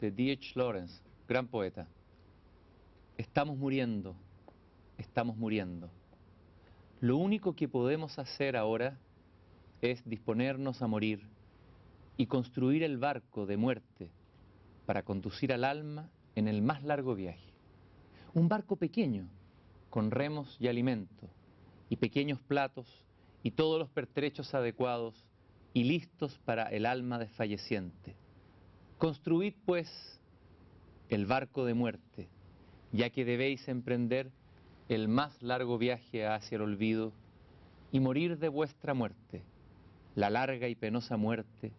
de D.H. Lawrence, gran poeta. Estamos muriendo, estamos muriendo. Lo único que podemos hacer ahora es disponernos a morir y construir el barco de muerte para conducir al alma en el más largo viaje. Un barco pequeño, con remos y alimento, y pequeños platos, y todos los pertrechos adecuados, y listos para el alma desfalleciente. Construid, pues, el barco de muerte, ya que debéis emprender el más largo viaje hacia el olvido, y morir de vuestra muerte, la larga y penosa muerte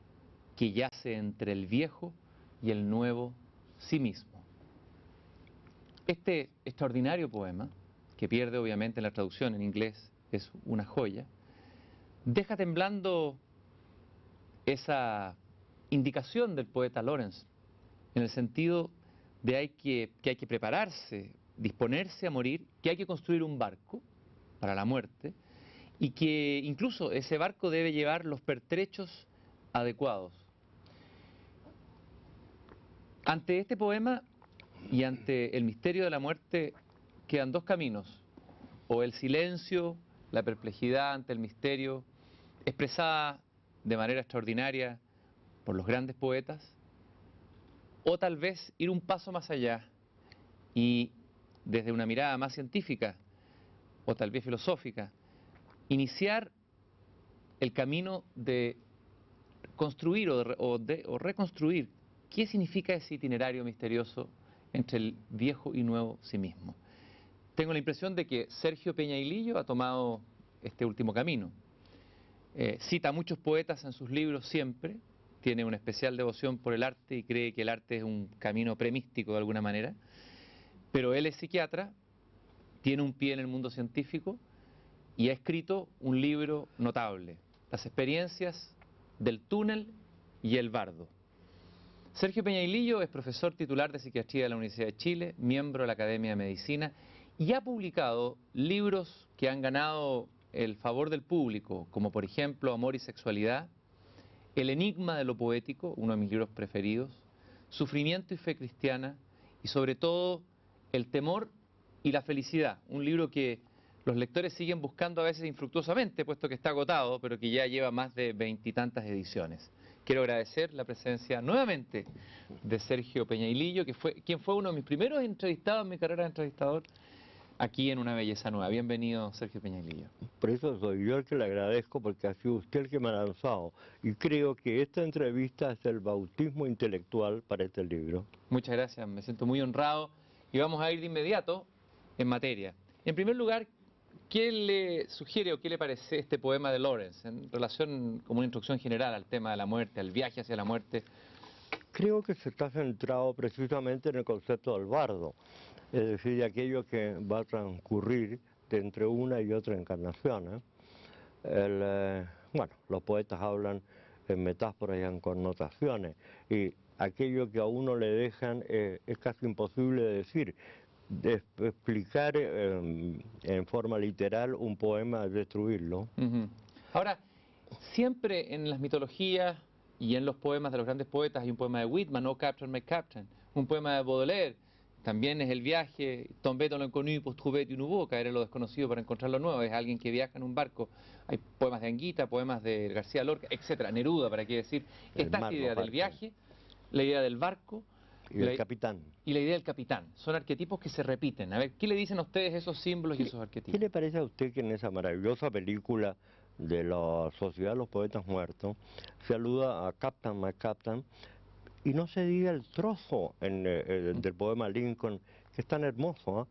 que yace entre el viejo y el nuevo sí mismo. Este extraordinario poema, que pierde obviamente en la traducción en inglés, es una joya, deja temblando esa indicación del poeta Lawrence, en el sentido de que hay que prepararse, disponerse a morir, que hay que construir un barco para la muerte, y que incluso ese barco debe llevar los pertrechos adecuados. Ante este poema y ante el misterio de la muerte quedan dos caminos: o el silencio, la perplejidad ante el misterio, expresada de manera extraordinaria por los grandes poetas, o tal vez ir un paso más allá y, desde una mirada más científica o tal vez filosófica, iniciar el camino de construir o reconstruir qué significa ese itinerario misterioso entre el viejo y nuevo sí mismo. Tengo la impresión de que Sergio Peñailillo ha tomado este último camino. Cita a muchos poetas en sus libros siempre, tiene una especial devoción por el arte y cree que el arte es un camino premiístico de alguna manera, pero él es psiquiatra, tiene un pie en el mundo científico y ha escrito un libro notable, Las experiencias del túnel y el bardo. Sergio Peñailillo es profesor titular de psiquiatría de la Universidad de Chile, miembro de la Academia de Medicina, y ha publicado libros que han ganado el favor del público, como por ejemplo Amor y Sexualidad, El enigma de lo poético, uno de mis libros preferidos, Sufrimiento y fe cristiana, y sobre todo El temor y la felicidad, un libro que los lectores siguen buscando a veces infructuosamente, puesto que está agotado, pero que ya lleva más de 20 y tantas ediciones. Quiero agradecer la presencia nuevamente de Sergio Peñailillo, quien fue uno de mis primeros entrevistados en mi carrera de entrevistador aquí en Una Belleza Nueva. Bienvenido, Sergio Peñailillo. Por eso soy yo el que le agradezco, porque ha sido usted el que me ha lanzado. Y creo que esta entrevista es el bautismo intelectual para este libro. Muchas gracias, me siento muy honrado. Y vamos a ir de inmediato en materia. En primer lugar, ¿qué le sugiere o qué le parece este poema de Lawrence en relación, como una introducción general al tema de la muerte, al viaje hacia la muerte? Creo que se está centrado precisamente en el concepto del bardo, es decir, de aquello que va a transcurrir de entre una y otra encarnación, ¿eh? Bueno, los poetas hablan en metáforas y en connotaciones, y aquello que a uno le dejan es casi imposible de decir. Explicar en forma literal un poema es destruirlo. Ahora, siempre en las mitologías y en los poemas de los grandes poetas hay un poema de Whitman, O Captain, My Captain, un poema de Baudelaire, también es el viaje, Tomber dans l'inconnu pour trouver du nouveau, caer en lo desconocido para encontrar lo nuevo, es alguien que viaja en un barco. Hay poemas de Anguita, poemas de García Lorca, etcétera, Neruda, para qué decir. Está esta idea del viaje, la idea del barco y el capitán. Y la idea del capitán. Son arquetipos que se repiten. A ver, ¿qué le dicen a ustedes esos símbolos y esos arquetipos? ¿Qué le parece a usted que en esa maravillosa película de la Sociedad de los Poetas Muertos se aluda a Captain, My Captain, y no se diga el trozo del poema Lincoln, que es tan hermoso,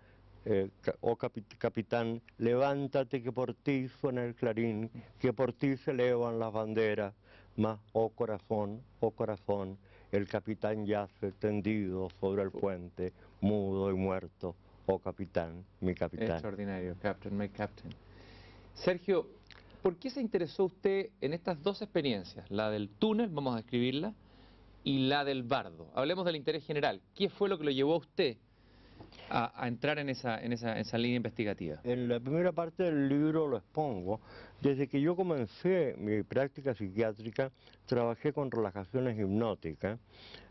capitán, levántate que por ti suena el clarín, que por ti se elevan las banderas, mas, oh corazón, el capitán yace tendido sobre el puente, mudo y muerto, oh capitán, mi capitán. Extraordinario, Captain, my Captain. Sergio, ¿por qué se interesó usted en estas dos experiencias? La del túnel, vamos a describirla, y la del bardo. Hablemos del interés general. ¿Qué fue lo que lo llevó a usted a entrar en esa línea investigativa? En la primera parte del libro lo expongo. Desde que yo comencé mi práctica psiquiátrica, trabajé con relajaciones hipnóticas.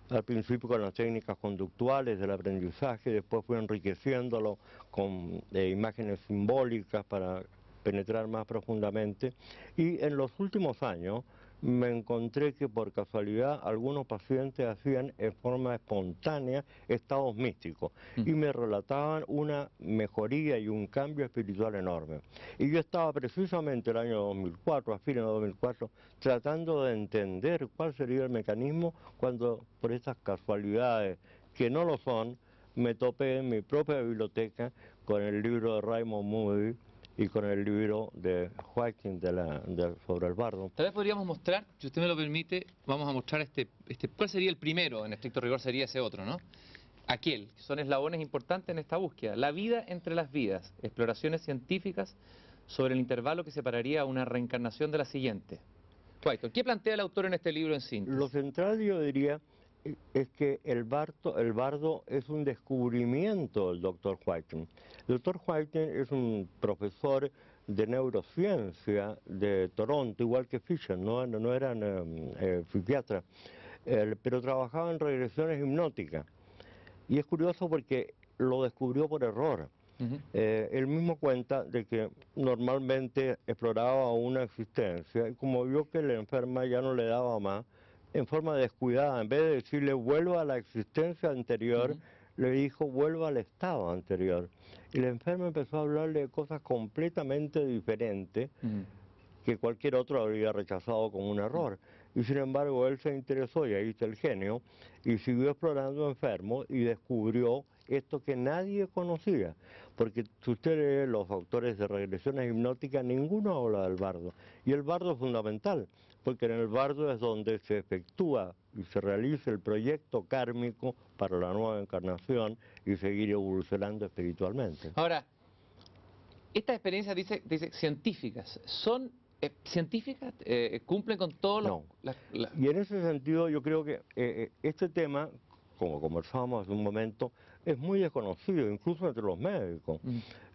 Al principio con las técnicas conductuales del aprendizaje, después fui enriqueciéndolo con imágenes simbólicas para penetrar más profundamente. Y en los últimos años me encontré que por casualidad algunos pacientes hacían en forma espontánea estados místicos y me relataban una mejoría y un cambio espiritual enorme. Y yo estaba precisamente el año 2004, a fines de 2004, tratando de entender cuál sería el mecanismo cuando por esas casualidades que no lo son, me topé en mi propia biblioteca con el libro de Raymond Moody y con el libro de Joaquín sobre el bardo. Tal vez podríamos mostrar, si usted me lo permite, vamos a mostrar ¿cuál sería el primero? En estricto rigor sería ese otro, ¿no? Aquel, que son eslabones importantes en esta búsqueda. La vida entre las vidas, exploraciones científicas sobre el intervalo que separaría una reencarnación de la siguiente. White, ¿qué plantea el autor en este libro en síntesis? Lo central, yo diría, es que el bardo es un descubrimiento del Dr. Whiting. El Dr. Whiting es un profesor de neurociencia de Toronto, igual que Fisher, no eran psiquiatras, pero trabajaba en regresiones hipnóticas. Y es curioso porque lo descubrió por error. Él mismo cuenta de que normalmente exploraba una existencia y como vio que la enferma ya no le daba más, en forma descuidada, en vez de decirle vuelva a la existencia anterior, le dijo vuelva al estado anterior. Y la enferma empezó a hablarle de cosas completamente diferentes que cualquier otro habría rechazado como un error. Y sin embargo él se interesó, y ahí está el genio, y siguió explorando enfermos y descubrió esto que nadie conocía. Porque si usted lee los autores de regresiones hipnóticas, ninguno habla del bardo. Y el bardo es fundamental, porque en el bardo es donde se efectúa y se realiza el proyecto kármico para la nueva encarnación y seguir evolucionando espiritualmente. Ahora, estas experiencias, dice científicas, ¿son científicas? ¿Cumplen con todos los...? No. Y en ese sentido yo creo que este tema, como conversábamos hace un momento, es muy desconocido, incluso entre los médicos.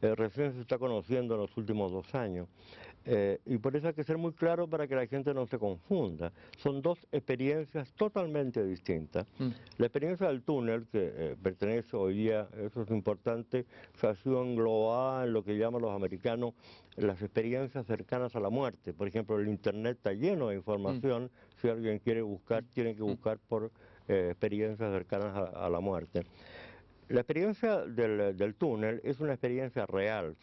Recién se está conociendo en los últimos 2 años. Y por eso hay que ser muy claro para que la gente no se confunda. Son dos experiencias totalmente distintas. La experiencia del túnel, que pertenece hoy día, eso es importante, se ha sido englobada en lo que llaman los americanos las experiencias cercanas a la muerte. Por ejemplo, el Internet está lleno de información. Si alguien quiere buscar, tiene que buscar por experiencias cercanas a la muerte. La experiencia del túnel es una experiencia real,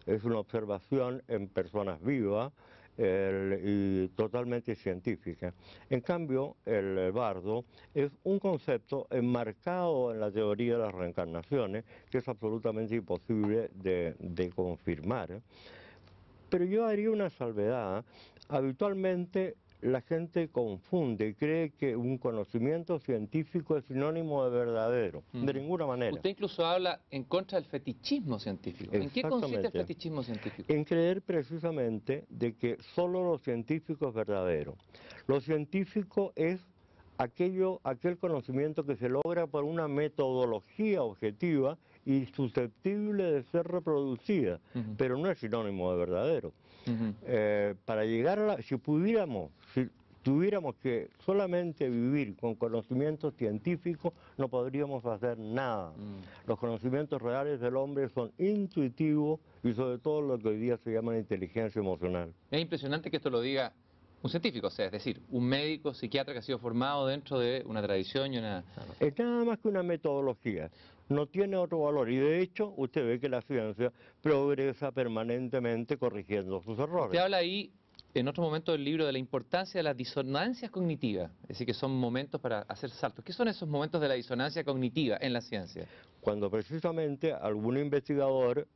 es una observación en personas vivas y totalmente científica. En cambio, el bardo es un concepto enmarcado en la teoría de las reencarnaciones, que es absolutamente imposible de confirmar. Pero yo haría una salvedad. Habitualmente la gente confunde y cree que un conocimiento científico es sinónimo de verdadero. De ninguna manera. Usted incluso habla en contra del fetichismo científico. ¿En qué consiste el fetichismo científico? En creer precisamente de que solo lo científico es verdadero. Lo científico es aquel conocimiento que se logra por una metodología objetiva y susceptible de ser reproducida, pero no es sinónimo de verdadero. Para llegar a si tuviéramos que solamente vivir con conocimientos científicos, no podríamos hacer nada. Los conocimientos reales del hombre son intuitivos y sobre todo lo que hoy día se llama inteligencia emocional. Es impresionante que esto lo diga un científico, o sea, es decir, un médico, psiquiatra que ha sido formado dentro de una tradición y una... Es nada más que una metodología, no tiene otro valor y de hecho usted ve que la ciencia progresa permanentemente corrigiendo sus errores. Usted habla ahí, en otro momento del libro, de la importancia de las disonancias cognitivas, es decir, que son momentos para hacer saltos. ¿Qué son esos momentos de la disonancia cognitiva en la ciencia? Cuando precisamente algún investigador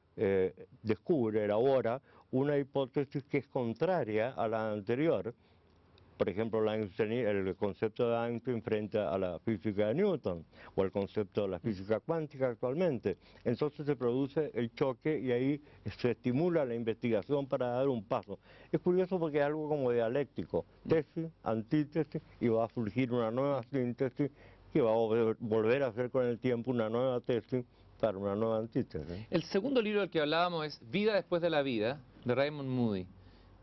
descubre, elabora una hipótesis que es contraria a la anterior. Por ejemplo, el concepto de Einstein frente a la física de Newton, o el concepto de la física cuántica actualmente. Entonces se produce el choque y ahí se estimula la investigación para dar un paso. Es curioso porque es algo como dialéctico, tesis, antítesis, y va a surgir una nueva síntesis que va a volver a hacer con el tiempo una nueva tesis Claro, una nueva antítesis. El segundo libro del que hablábamos es Vida después de la vida, de Raymond Moody.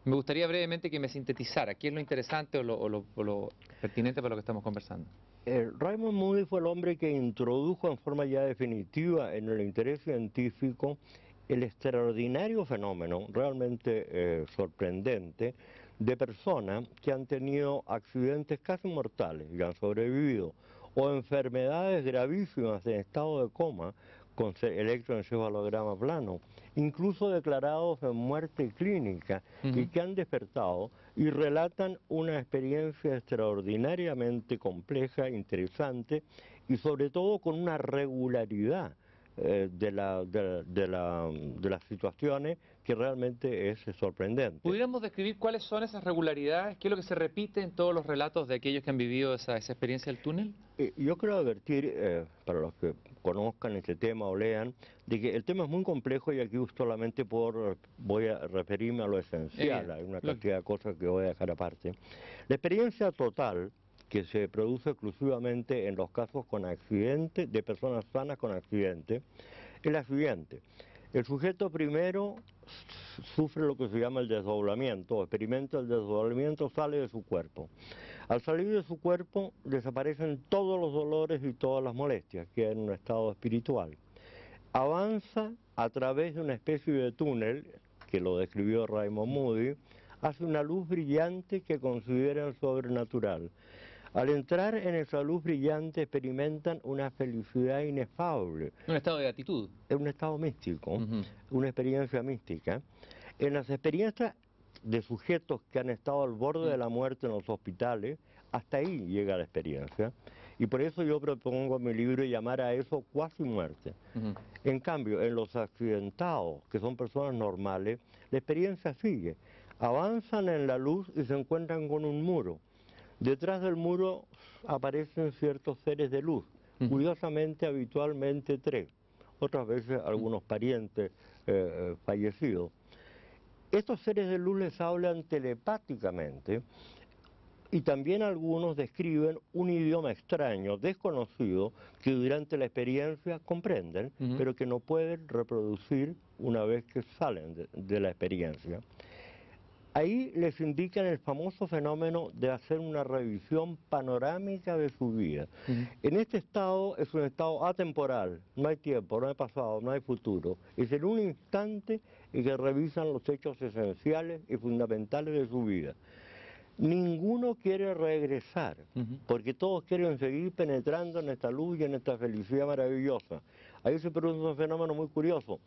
Me gustaría brevemente que me sintetizara qué es lo interesante o lo pertinente para lo que estamos conversando. Raymond Moody fue el hombre que introdujo en forma ya definitiva en el interés científico el extraordinario fenómeno, realmente sorprendente, de personas que han tenido accidentes casi mortales y han sobrevivido, o enfermedades gravísimas en estado de coma con electroencefalograma plano, incluso declarados en muerte clínica y que han despertado y relatan una experiencia extraordinariamente compleja, interesante y sobre todo con una regularidad de las situaciones que realmente es sorprendente. ¿Pudiéramos describir cuáles son esas regularidades? ¿Qué es lo que se repite en todos los relatos de aquellos que han vivido esa experiencia del túnel? Yo quiero advertir, para los que conozcan este tema o lean, de que el tema es muy complejo y aquí solamente voy a referirme a lo esencial, hay una cantidad de cosas que voy a dejar aparte. La experiencia total que se produce exclusivamente en los casos con accidente, de personas sanas con accidente, es la siguiente. El sujeto primero sufre lo que se llama el desdoblamiento, experimenta el desdoblamiento, sale de su cuerpo. Al salir de su cuerpo desaparecen todos los dolores y todas las molestias, queda en un estado espiritual. Avanza a través de una especie de túnel, que lo describió Raymond Moody, hace una luz brillante que consideran sobrenatural. Al entrar en esa luz brillante experimentan una felicidad inefable. Un estado de actitud. Es un estado místico, una experiencia mística. En las experiencias de sujetos que han estado al borde de la muerte en los hospitales, hasta ahí llega la experiencia. Y por eso yo propongo en mi libro llamar a eso cuasi muerte. En cambio, en los accidentados, que son personas normales, la experiencia sigue. Avanzan en la luz y se encuentran con un muro. Detrás del muro aparecen ciertos seres de luz, curiosamente, habitualmente 3, otras veces algunos parientes fallecidos. Estos seres de luz les hablan telepáticamente y también algunos describen un idioma extraño, desconocido, que durante la experiencia comprenden, pero que no pueden reproducir una vez que salen de la experiencia. Ahí les indican el famoso fenómeno de hacer una revisión panorámica de su vida. En este estado es un estado atemporal, no hay tiempo, no hay pasado, no hay futuro. Es en un instante en que revisan los hechos esenciales y fundamentales de su vida. Ninguno quiere regresar, porque todos quieren seguir penetrando en esta luz y en esta felicidad maravillosa. Ahí se produce un fenómeno muy curioso,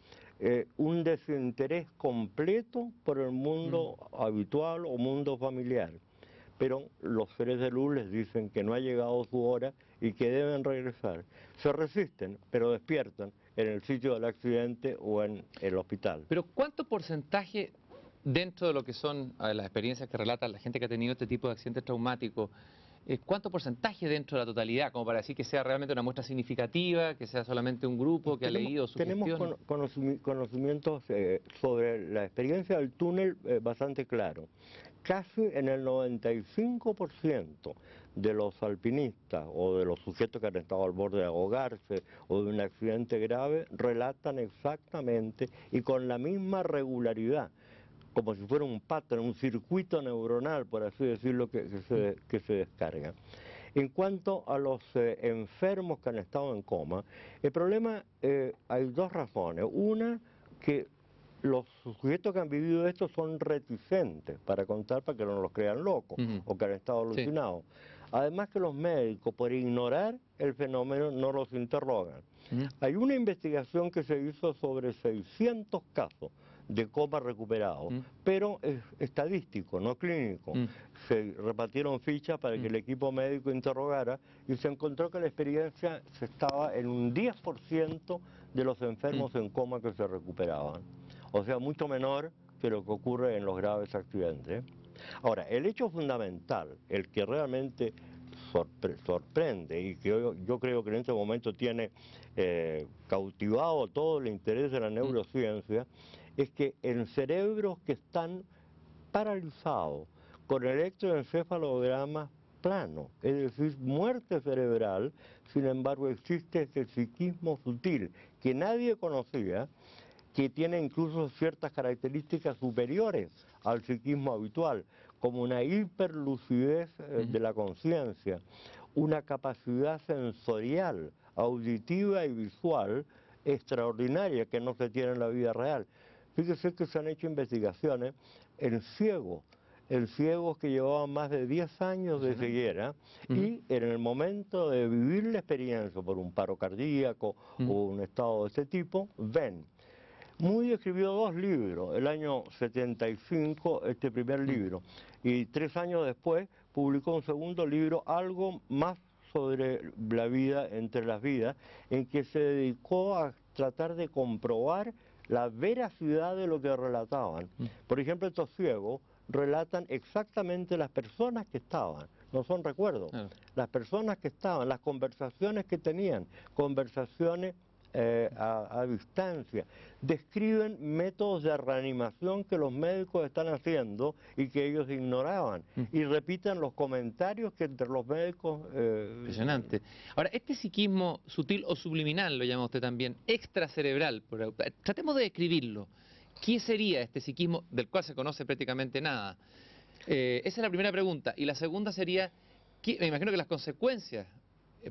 un desinterés completo por el mundo habitual o mundo familiar. Pero los seres de luz les dicen que no ha llegado su hora y que deben regresar. Se resisten, pero despiertan en el sitio del accidente o en el hospital. Pero ¿cuánto porcentaje dentro de lo que son las experiencias que relata la gente que ha tenido este tipo de accidentes traumáticos, cuánto porcentaje dentro de la totalidad, como para decir que sea realmente una muestra significativa, que sea solamente un grupo que ha leído su Tenemos conocimientos sobre la experiencia del túnel bastante claro. Casi en el 95% de los alpinistas o de los sujetos que han estado al borde de ahogarse o de un accidente grave relatan exactamente y con la misma regularidad, como si fuera un patrón, un circuito neuronal, por así decirlo, que se descarga. En cuanto a los enfermos que han estado en coma, el problema, hay dos razones. Una, que los sujetos que han vivido esto son reticentes para contar, para que no los crean locos o que han estado alucinados. Además que los médicos, por ignorar el fenómeno, no los interrogan. Hay una investigación que se hizo sobre 600 casos de coma recuperado, pero es estadístico, no clínico. Se repartieron fichas para que el equipo médico interrogara y se encontró que la experiencia estaba en un 10% de los enfermos en coma que se recuperaban. O sea, mucho menor que lo que ocurre en los graves accidentes. Ahora, el hecho fundamental, el que realmente sorprende y que yo creo que en este momento tiene cautivado todo el interés de la neurociencia, es que en cerebros que están paralizados con electroencefalogramas plano, es decir, muerte cerebral. Sin embargo, existe este psiquismo sutil que nadie conocía, que tiene incluso ciertas características superiores al psiquismo habitual, como una hiperlucidez de la conciencia, una capacidad sensorial, auditiva y visual extraordinaria que no se tiene en la vida real. Fíjese que se han hecho investigaciones en ciegos que llevaban más de 10 años de ceguera y en el momento de vivir la experiencia por un paro cardíaco o un estado de este tipo, ven. Moody escribió 2 libros, el año 75 este primer libro, y 3 años después publicó un segundo libro, algo más sobre la vida entre las vidas, en que se dedicó a tratar de comprobar la veracidad de lo que relataban. Por ejemplo, estos ciegos relatan exactamente las personas que estaban, no son recuerdos, las personas que estaban, las conversaciones que tenían, conversaciones a distancia, describen métodos de reanimación que los médicos están haciendo y que ellos ignoraban, y repiten los comentarios que entre los médicos... Impresionante. Ahora, este psiquismo sutil o subliminal, lo llama usted también, extracerebral, tratemos de describirlo. ¿Qué sería este psiquismo del cual se conoce prácticamente nada? Esa es la primera pregunta. Y la segunda sería, me imagino que las consecuencias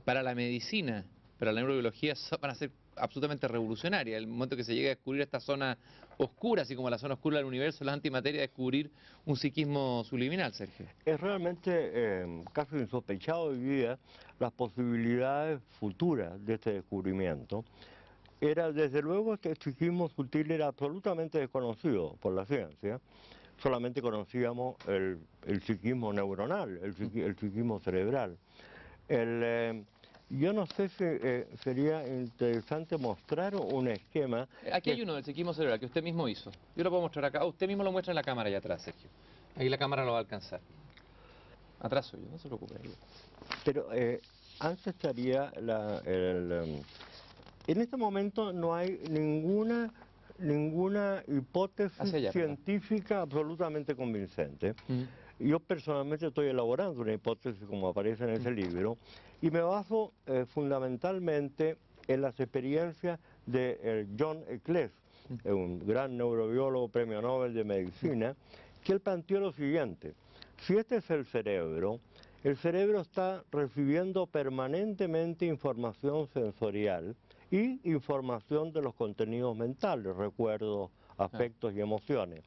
para la medicina, para la neurobiología, van a ser absolutamente revolucionarias. El momento que se llegue a descubrir esta zona oscura, así como la zona oscura del universo, la antimateria, descubrir un psiquismo subliminal, Sergio. Es realmente casi insospechado hoy día las posibilidades futuras de este descubrimiento. Desde luego, este psiquismo sutil era absolutamente desconocido por la ciencia. Solamente conocíamos el psiquismo neuronal, el psiquismo cerebral. Yo no sé si sería interesante mostrar un esquema... Aquí hay uno del psiquismo cerebral que usted mismo hizo. Yo lo puedo mostrar acá. Usted mismo lo muestra en la cámara allá atrás, Sergio. Ahí la cámara lo va a alcanzar. Atrás soy yo, no se preocupe. Pero antes estaría en este momento no hay ninguna hipótesis científica absolutamente convincente. Yo personalmente estoy elaborando una hipótesis como aparece en ese libro y me baso fundamentalmente en las experiencias de John Eccles, un gran neurobiólogo, premio Nobel de Medicina, que él planteó lo siguiente: si este es el cerebro está recibiendo permanentemente información sensorial y información de los contenidos mentales, recuerdos, afectos y emociones.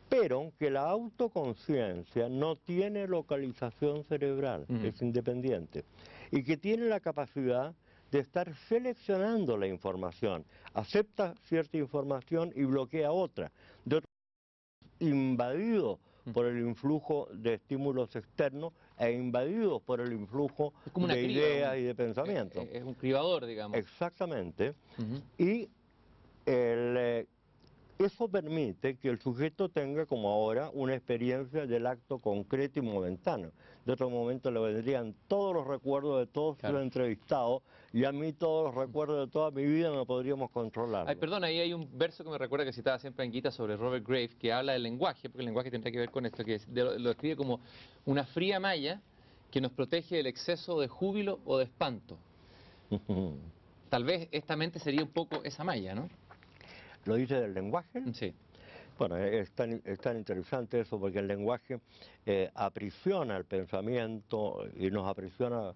Pero que la autoconciencia no tiene localización cerebral, es independiente, y que tiene la capacidad de estar seleccionando la información, acepta cierta información y bloquea otra, de otro invadido por el influjo de estímulos externos e invadidos por el influjo de ideas y de pensamientos. Es un cribador, digamos. Exactamente. Y eso permite que el sujeto tenga, como ahora, una experiencia del acto concreto y momentáneo. De otro momento le vendrían todos los recuerdos de todos sus entrevistados, y a mí todos los recuerdos de toda mi vida no podríamos controlarlos. Ay, perdón, ahí hay un verso que me recuerda que citaba siempre Anguita sobre Robert Graves, que habla del lenguaje, porque el lenguaje tendrá que ver con esto, que lo describe como una fría malla que nos protege del exceso de júbilo o de espanto. Tal vez esta mente sería un poco esa malla, ¿no? ¿Lo dice del lenguaje? Sí. Bueno, es tan interesante eso, porque el lenguaje aprisiona el pensamiento y nos aprisiona.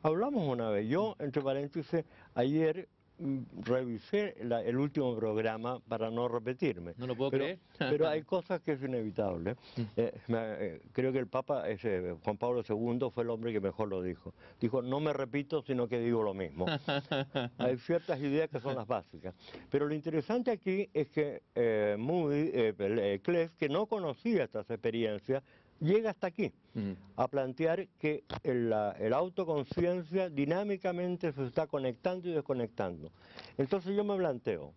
Hablamos una vez, yo, entre paréntesis, ayer revisé el último programa para no repetirme. No lo puedo creer. Pero hay cosas que es inevitable. Creo que el Papa, Juan Pablo II, fue el hombre que mejor lo dijo. Dijo, no me repito, sino que digo lo mismo. Hay ciertas ideas que son las básicas. Pero lo interesante aquí es que Eccles, que no conocía estas experiencias, llega hasta aquí, a plantear que la autoconciencia dinámicamente se está conectando y desconectando. Entonces yo me planteo,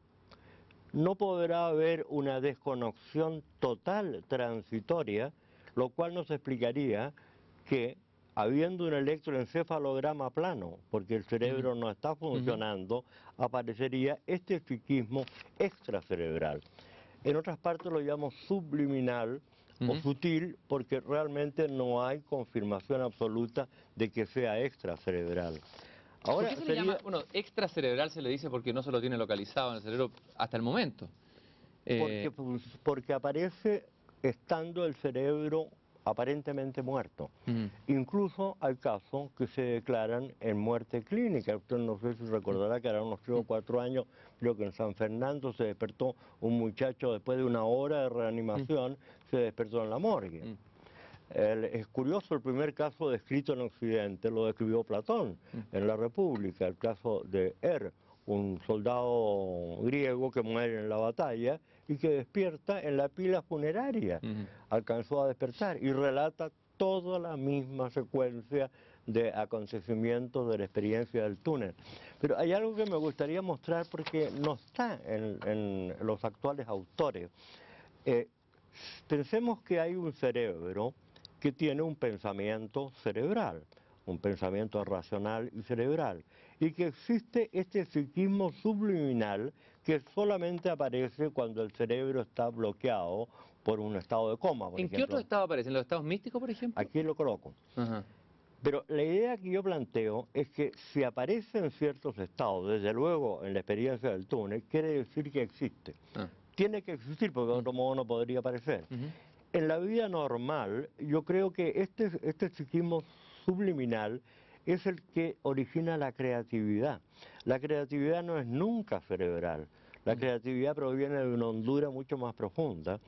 ¿no podrá haber una desconexión total transitoria, lo cual nos explicaría que, habiendo un electroencefalograma plano, porque el cerebro no está funcionando, aparecería este psiquismo extracerebral? En otras partes lo llamo subliminal, o Ujú. sutil, porque realmente no hay confirmación absoluta de que sea extracerebral. ¿Por Ahora qué se le llama, sería bueno, extracerebral se le dice porque no se lo tiene localizado en el cerebro hasta el momento? porque, porque aparece estando el cerebro aparentemente muerto. Ujú. Incluso hay casos que se declaran en muerte clínica. Usted no sé si recordará que eran unos 3 o 4 años, creo que en San Fernando se despertó un muchacho después de una hora de Mm, reanimación, se despertó en la morgue. mm, Es curioso, el primer caso descrito en Occidente lo describió Platón mm, en la República, el caso de un soldado griego que muere en la batalla y que despierta en la pila funeraria. mm, Alcanzó a despertar y relata toda la misma secuencia de acontecimientos de la experiencia del túnel. Pero hay algo que me gustaría mostrar porque no está en los actuales autores. Eh, Pensemos que hay un cerebro que tiene un pensamiento cerebral, un pensamiento racional y cerebral, y que existe este psiquismo subliminal que solamente aparece cuando el cerebro está bloqueado por un estado de coma, por ¿En qué otros ejemplo. estados aparecen? ¿En los estados místicos, por ejemplo? Aquí lo coloco. Ajá. Pero la idea que yo planteo es que si aparece en ciertos estados, desde luego en la experiencia del túnel, quiere decir que existe. Ah. Tiene que existir porque de Mm, otro modo no podría aparecer. ujú, En la vida normal, yo creo que este psiquismo subliminal es el que origina la creatividad. La creatividad no es nunca cerebral. La mm, creatividad proviene de una hondura mucho más profunda.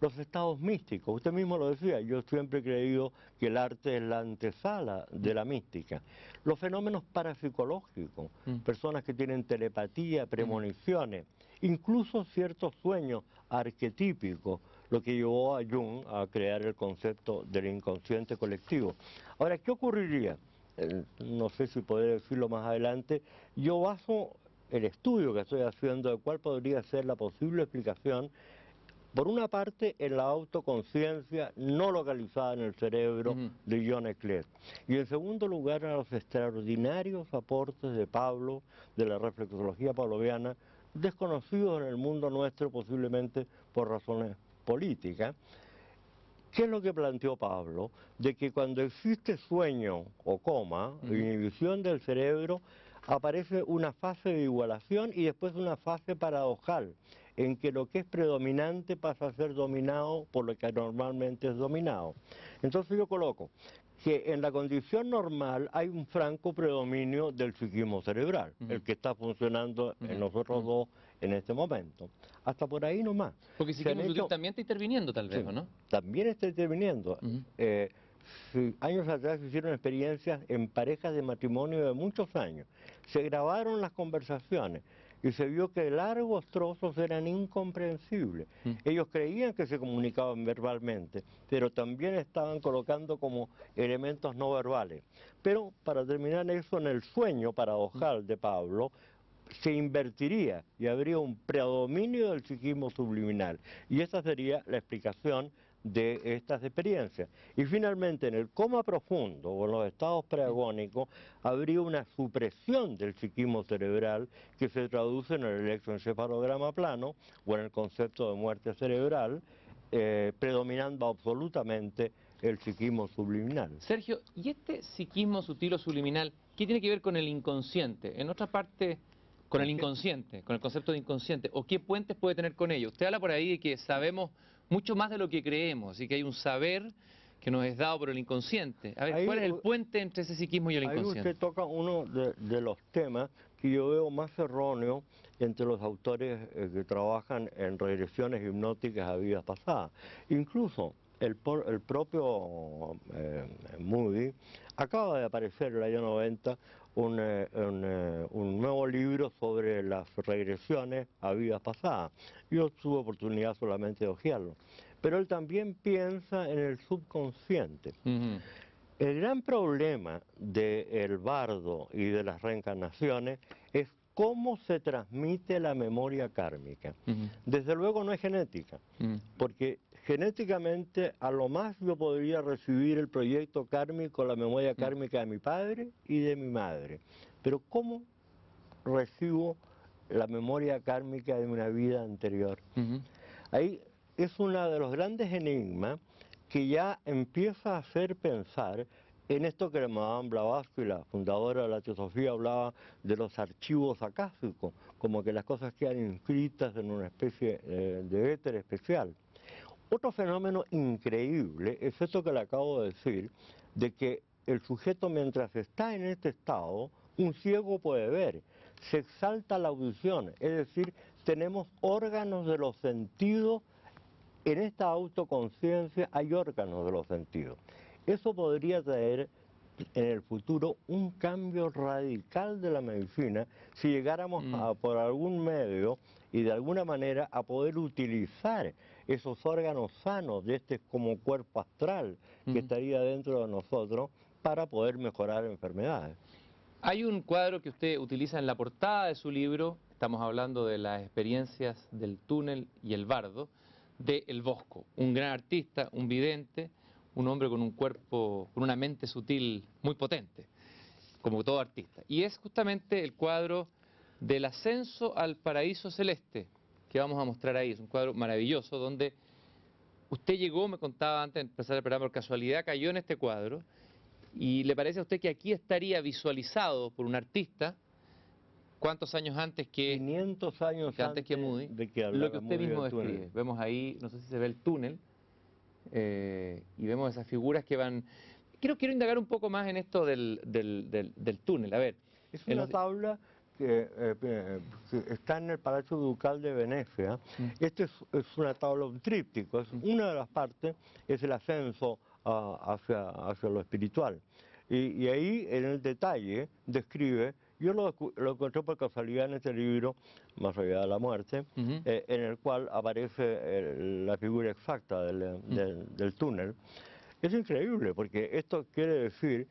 Los estados místicos, usted mismo lo decía, yo siempre he creído que el arte es la antesala mm, de la mística. Los fenómenos parapsicológicos, mm, personas que tienen telepatía, mm. premoniciones, incluso ciertos sueños arquetípicos, lo que llevó a Jung a crear el concepto del inconsciente colectivo. Ahora, ¿qué ocurriría? No sé si podré decirlo más adelante. Yo baso el estudio que estoy haciendo de cuál podría ser la posible explicación, por una parte, en la autoconciencia no localizada en el cerebro Ujú. de John Eccles. Y en segundo lugar, a los extraordinarios aportes de Pablo, de la reflexología pavloviana, desconocidos en el mundo nuestro posiblemente por razones políticas. ¿Qué es lo que planteó Pablo? De que cuando existe sueño o coma, Ujú. inhibición del cerebro, aparece una fase de igualación y después una fase paradojal, en que lo que es predominante pasa a ser dominado por lo que normalmente es dominado. Entonces yo coloco que en la condición normal hay un franco predominio del psiquismo cerebral, Ujú, el que está funcionando en ujú, nosotros ujú. dos en este momento. Hasta por ahí nomás. Porque Se han Psiquismo Sutil hecho también está interviniendo, tal vez, Sí, ¿o no? también está interviniendo. Ujú, Sí, años atrás se hicieron experiencias en parejas de matrimonio de muchos años. Se grabaron las conversaciones y se vio que largos trozos eran incomprensibles. mm, Ellos creían que se comunicaban verbalmente, pero también estaban colocando como elementos no verbales. Pero para terminar eso, en el sueño mm. paradojal de Pablo, se invertiría y habría un predominio del psiquismo subliminal. Y esa sería la explicación de estas experiencias. Y finalmente, en el coma profundo o en los estados preagónicos, habría una supresión del psiquismo cerebral que se traduce en el electroencefalograma plano o en el concepto de muerte cerebral, predominando absolutamente el psiquismo subliminal. Sergio, ¿y este psiquismo sutil o subliminal, qué tiene que ver con el inconsciente? En otra parte, con el ¿Con qué? inconsciente, con el concepto de inconsciente, o qué puentes puede tener con ello. Usted habla por ahí de que sabemos mucho más de lo que creemos, y que hay un saber que nos es dado por el inconsciente. A ver, ¿cuál Ahí es el puente entre ese psiquismo y el Ahí inconsciente? usted toca uno de los temas que yo veo más erróneo entre los autores que trabajan en regresiones hipnóticas a vidas pasadas. Incluso el propio Moody acaba de aparecer en el año 90 un nuevo libro sobre las regresiones a vidas pasadas. Yo tuve oportunidad solamente de hojearlo. Pero él también piensa en el subconsciente. Ujú, El gran problema del bardo y de las reencarnaciones es cómo se transmite la memoria kármica. ujú, Desde luego no es genética, ujú, porque genéticamente a lo más yo podría recibir el proyecto kármico, la memoria ujú, kármica de mi padre y de mi madre. Pero ¿cómo recibo la memoria kármica de una vida anterior? ujú, Ahí es uno de los grandes enigmas que ya empieza a hacer pensar en esto que Madame Blavatsky, la fundadora de la teosofía, hablaba de los archivos acásicos, como que las cosas quedan inscritas en una especie de éter especial. Otro fenómeno increíble es esto que le acabo de decir, de que el sujeto mientras está en este estado, un ciego puede ver, se exalta la audición, es decir, tenemos órganos de los sentidos. En esta autoconciencia hay órganos de los sentidos. Eso podría traer en el futuro un cambio radical de la medicina si llegáramos por algún medio y de alguna manera a poder utilizar esos órganos sanos de este como cuerpo astral que estaría dentro de nosotros para poder mejorar enfermedades. Hay un cuadro que usted utiliza en la portada de su libro, estamos hablando de las experiencias del túnel y el bardo, de El Bosco, un gran artista, un vidente, un hombre con un cuerpo, con una mente sutil muy potente, como todo artista. Y es justamente el cuadro del ascenso al paraíso celeste, que vamos a mostrar ahí. Es un cuadro maravilloso, donde usted llegó, me contaba antes de empezar el programa, por casualidad cayó en este cuadro, y le parece a usted que aquí estaría visualizado por un artista, ¿cuántos años antes que 500 años antes que Moody? de que Lo que hablara usted Moody mismo del túnel. describe. Vemos ahí, no sé si se ve el túnel, y vemos esas figuras que van... Quiero indagar un poco más en esto del túnel. A ver, Es una tabla que está en el Palacio Ducal de Venecia. Esta es una tabla un tríptico. Una de las partes es el ascenso hacia lo espiritual. Y ahí en el detalle describe, yo lo encontré por casualidad en este libro, Más allá de la muerte, en el cual aparece la figura exacta del túnel. Es increíble porque esto quiere decir,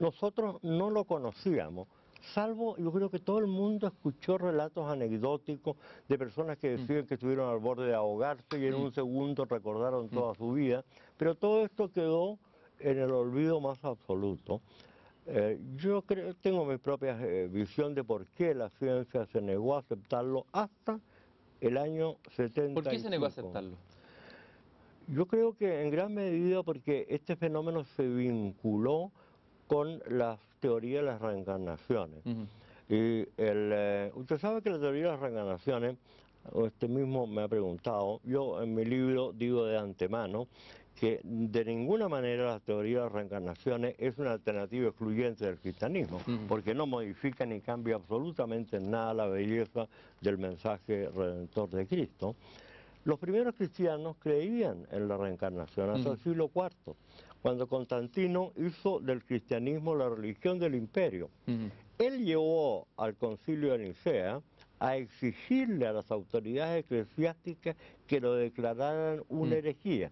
nosotros no lo conocíamos, salvo yo creo que todo el mundo escuchó relatos anecdóticos de personas que decían que estuvieron al borde de ahogarse y en un segundo recordaron toda su vida, pero todo esto quedó en el olvido más absoluto. Yo tengo mi propia visión de por qué la ciencia se negó a aceptarlo hasta el año 75. ¿Por qué se negó a aceptarlo? Yo creo que en gran medida porque este fenómeno se vinculó con las teorías de las reencarnaciones. Y usted sabe que la teoría de las reencarnaciones, usted mismo me ha preguntado, yo en mi libro digo de antemano que de ninguna manera la teoría de las reencarnaciones es una alternativa excluyente del cristianismo, porque no modifica ni cambia absolutamente nada la belleza del mensaje redentor de Cristo. Los primeros cristianos creían en la reencarnación hasta el siglo IV, cuando Constantino hizo del cristianismo la religión del imperio. Él llevó al concilio de Nicea a exigirle a las autoridades eclesiásticas que lo declararan una herejía.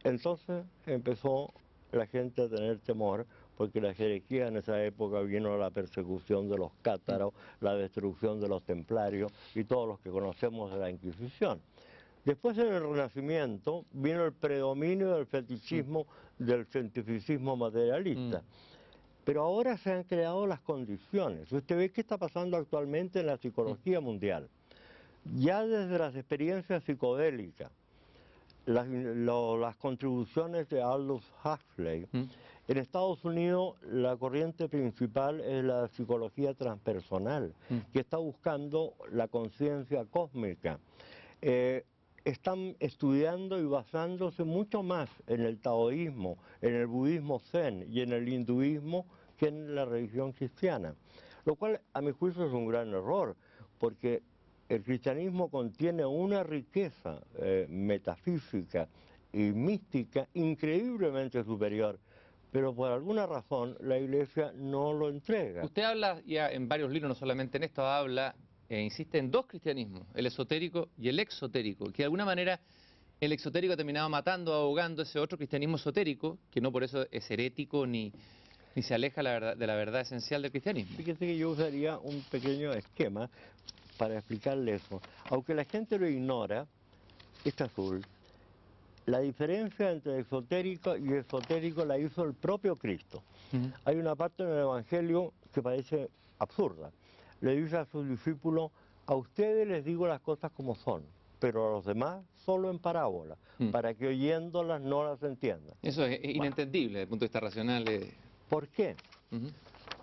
Entonces empezó la gente a tener temor, porque la herejía en esa época vino la persecución de los cátaros, la destrucción de los templarios y todos los que conocemos de la Inquisición. Después en el Renacimiento vino el predominio del fetichismo, del cientificismo materialista. Pero ahora se han creado las condiciones. Usted ve qué está pasando actualmente en la psicología mundial. Ya desde las experiencias psicodélicas, las contribuciones de Aldous Huxley, en Estados Unidos la corriente principal es la psicología transpersonal, que está buscando la conciencia cósmica. Están estudiando y basándose mucho más en el taoísmo, en el budismo zen y en el hinduismo que en la religión cristiana. Lo cual a mi juicio es un gran error, porque el cristianismo contiene una riqueza metafísica y mística increíblemente superior, pero por alguna razón la Iglesia no lo entrega. Usted habla ya en varios libros, no solamente en esto, habla insiste en dos cristianismos, el esotérico y el exotérico, que de alguna manera el exotérico ha terminado matando, ahogando ese otro cristianismo esotérico, que no por eso es herético ni se aleja de la verdad esencial del cristianismo. Fíjese que yo usaría un pequeño esquema para explicarle eso. Aunque la gente lo ignora, es azul. La diferencia entre exotérico y esotérico la hizo el propio Cristo. Hay una parte en el Evangelio que parece absurda. Le dice a sus discípulos, a ustedes les digo las cosas como son. pero a los demás solo en parábolas, para que oyéndolas no las entiendan. Eso es inentendible desde el punto de vista racional. ¿Por qué? Ujú,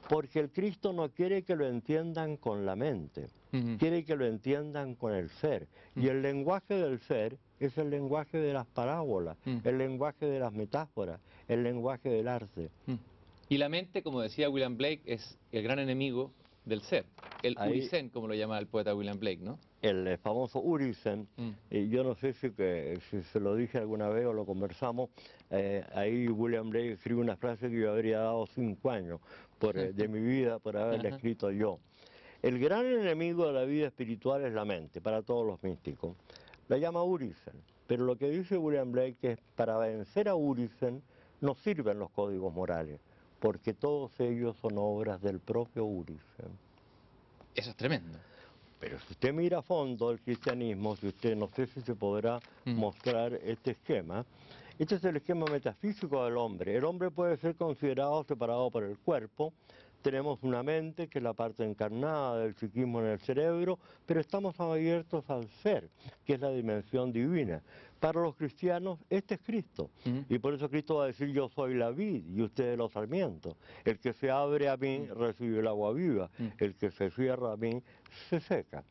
Porque el Cristo no quiere que lo entiendan con la mente, ujú, quiere que lo entiendan con el ser. Y el lenguaje del ser es el lenguaje de las parábolas, el lenguaje de las metáforas, el lenguaje del arte. Y la mente, como decía William Blake, es el gran enemigo del ser. El Ahí, Urisen, como lo llama el poeta William Blake, ¿no? el famoso Urisen, yo no sé si se lo dije alguna vez o lo conversamos, ahí William Blake escribe una frase que yo habría dado 5 años de mi vida por haberla Ajá. escrito yo. El gran enemigo de la vida espiritual es la mente, para todos los místicos. La llama Urisen, pero lo que dice William Blake es para vencer a Urisen no sirven los códigos morales, porque todos ellos son obras del propio Urisen. Eso es tremendo. Pero si usted mira a fondo el cristianismo, si usted no sé si se podrá mostrar este esquema, este es el esquema metafísico del hombre. El hombre puede ser considerado separado por el cuerpo. Tenemos una mente, que es la parte encarnada del psiquismo en el cerebro, pero estamos abiertos al ser, que es la dimensión divina. Para los cristianos, este es Cristo. Y por eso Cristo va a decir, yo soy la vid y ustedes los sarmientos. El que se abre a mí recibe el agua viva. El que se cierra a mí se seca.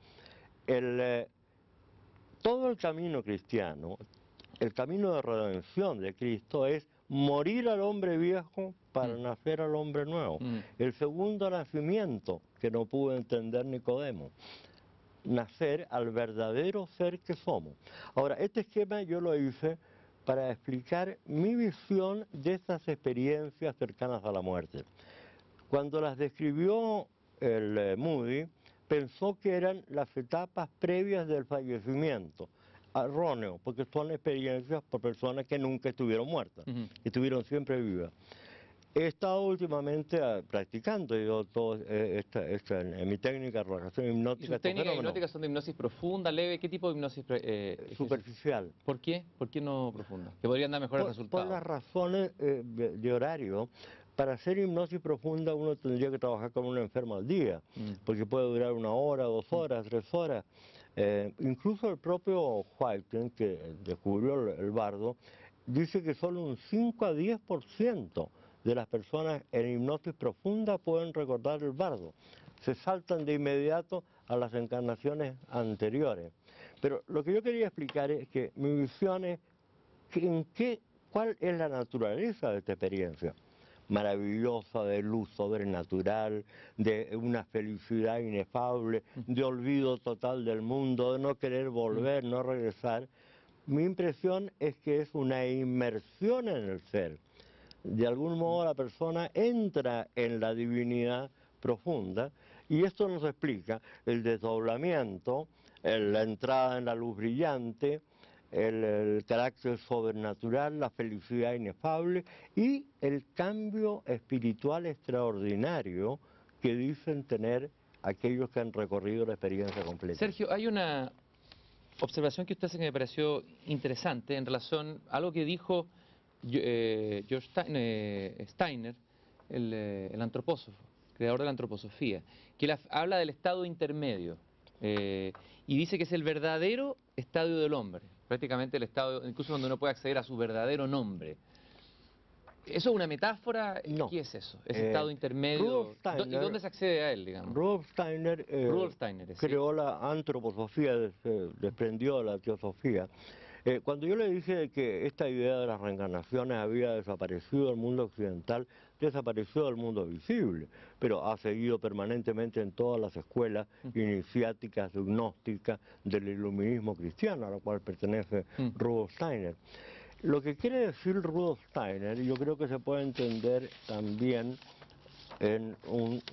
Todo el camino cristiano, el camino de redención de Cristo es morir al hombre viejo para nacer al hombre nuevo. El segundo nacimiento que no pudo entender Nicodemo. Nacer al verdadero ser que somos. Ahora, este esquema yo lo hice para explicar mi visión de estas experiencias cercanas a la muerte. Cuando las describió el Moody, pensó que eran las etapas previas del fallecimiento. Erróneo, porque son experiencias por personas que nunca estuvieron muertas, que estuvieron siempre vivas. He estado últimamente practicando yo todo en mi técnica de relajación ¿Y hipnótica. sus técnicas hipnóticas son de hipnosis profunda, leve? ¿Qué tipo de hipnosis? Superficial. ¿Por qué? ¿Por qué no profunda? Que podrían dar mejores Por resultados. las razones de horario. Para hacer hipnosis profunda uno tendría que trabajar con un enfermo al día, porque puede durar 1 hora, 2 horas, 3 horas. Incluso el propio Whiting, que descubrió el bardo, dice que solo un 5 a 10% de las personas en hipnosis profunda pueden recordar el bardo. Se saltan de inmediato a las encarnaciones anteriores. Pero lo que yo quería explicar es que mi visión es ¿cuál es la naturaleza de esta experiencia? Maravillosa, de luz sobrenatural, de una felicidad inefable, de olvido total del mundo, de no querer volver, no regresar. Mi impresión es que es una inmersión en el ser. De algún modo la persona entra en la divinidad profunda y esto nos explica el desdoblamiento, la entrada en la luz brillante, el carácter sobrenatural, la felicidad inefable y el cambio espiritual extraordinario que dicen tener aquellos que han recorrido la experiencia completa. Sergio, hay una observación que usted hace que me pareció interesante en relación a algo que dijo George Steiner, el antropósofo, creador de la antroposofía, que habla del estado intermedio y dice que es el verdadero estadio del hombre, prácticamente el estado, incluso donde uno puede acceder a su verdadero nombre. ¿Eso es una metáfora? No. ¿Qué es eso? Ese estado intermedio. ¿Y dónde se accede a él, digamos? Rudolf Steiner, creó la antroposofía, desprendió de la teosofía. Cuando yo le dije que esta idea de las reencarnaciones había desaparecido del mundo occidental, desapareció del mundo visible, pero ha seguido permanentemente en todas las escuelas iniciáticas, gnósticas del iluminismo cristiano, a la cual pertenece Rudolf Steiner. Lo que quiere decir Rudolf Steiner, yo creo que se puede entender también en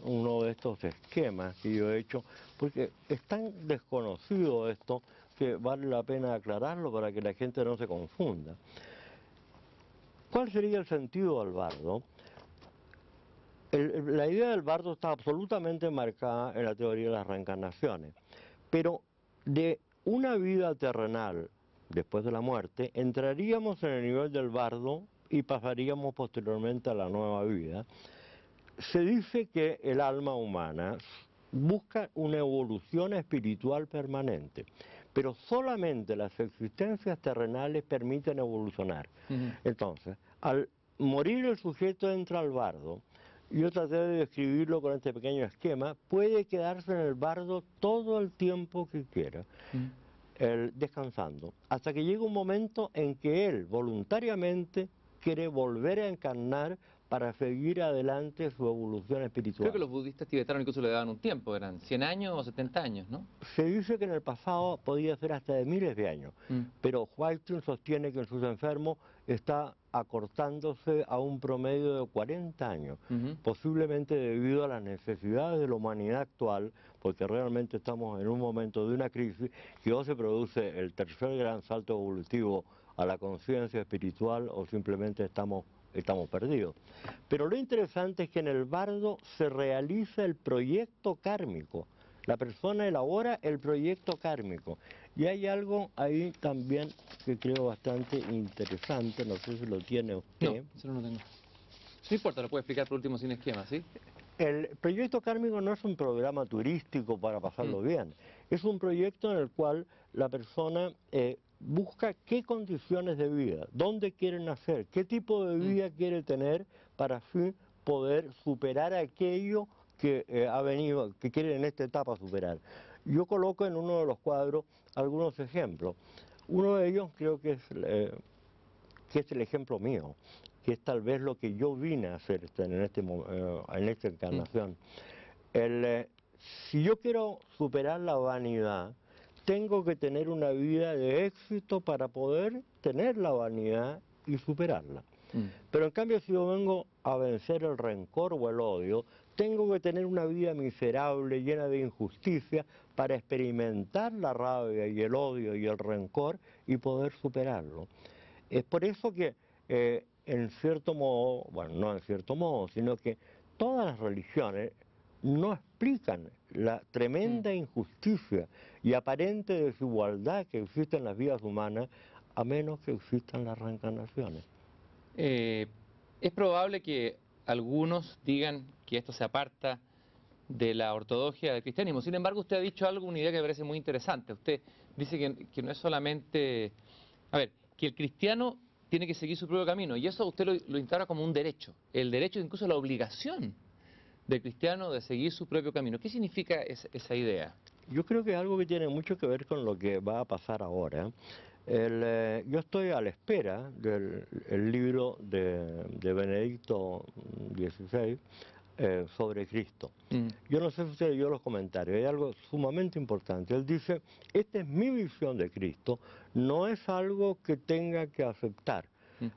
uno de estos esquemas que yo he hecho, porque es tan desconocido esto que vale la pena aclararlo para que la gente no se confunda. ¿Cuál sería el sentido del bardo? La idea del bardo está absolutamente marcada en la teoría de las reencarnaciones, pero de una vida terrenal después de la muerte, entraríamos en el nivel del bardo y pasaríamos posteriormente a la nueva vida. Se dice que el alma humana busca una evolución espiritual permanente, pero solamente las existencias terrenales permiten evolucionar. Entonces, al morir el sujeto entra al bardo. Yo traté de describirlo con este pequeño esquema. Puede quedarse en el bardo todo el tiempo que quiera, descansando, hasta que llega un momento en que él voluntariamente quiere volver a encarnar para seguir adelante su evolución espiritual. Creo que los budistas tibetanos incluso le daban un tiempo, eran 100 años o 70 años, ¿no? Se dice que en el pasado podía ser hasta de miles de años, pero Whiting sostiene que en sus enfermos está acortándose a un promedio de 40 años, posiblemente debido a las necesidades de la humanidad actual, porque realmente estamos en un momento de una crisis que o se produce el tercer gran salto evolutivo a la conciencia espiritual o simplemente estamos perdidos. Pero lo interesante es que en el bardo se realiza el proyecto kármico. La persona elabora el proyecto kármico. Y hay algo ahí también que creo bastante interesante, no sé si lo tiene usted. No, eso no lo tengo. No importa, lo puede explicar por último sin esquema, ¿sí? El proyecto kármico no es un programa turístico para pasarlo bien. Es un proyecto en el cual la persona busca qué condiciones de vida, dónde quiere nacer, qué tipo de vida quiere tener para así poder superar aquello que ha venido, que quiere en esta etapa superar. Yo coloco en uno de los cuadros algunos ejemplos. Uno de ellos creo que es el ejemplo mío, que es tal vez lo que yo vine a hacer en esta encarnación. Si yo quiero superar la vanidad, tengo que tener una vida de éxito para poder tener la vanidad y superarla. Pero en cambio, si yo vengo a vencer el rencor o el odio, tengo que tener una vida miserable, llena de injusticia, para experimentar la rabia y el odio y el rencor y poder superarlo. Es por eso que, en cierto modo, bueno, no en cierto modo, sino que todas las religiones no explican la tremenda injusticia y aparente desigualdad que existe en las vidas humanas, a menos que existan las reencarnaciones. Es probable que algunos digan que esto se aparta de la ortodoxia del cristianismo. Sin embargo, usted ha dicho algo, una idea que me parece muy interesante. Usted dice que no es solamente... A ver, que el cristiano tiene que seguir su propio camino, y eso usted lo instaura como un derecho. El derecho, incluso la obligación del cristiano de seguir su propio camino. ¿Qué significa esa idea? Yo creo que es algo que tiene mucho que ver con lo que va a pasar ahora. Yo estoy a la espera del libro de Benedicto XVI sobre Cristo. Yo no sé si usted leyó los comentarios, hay algo sumamente importante. Él dice, esta es mi visión de Cristo, no es algo que tenga que aceptar,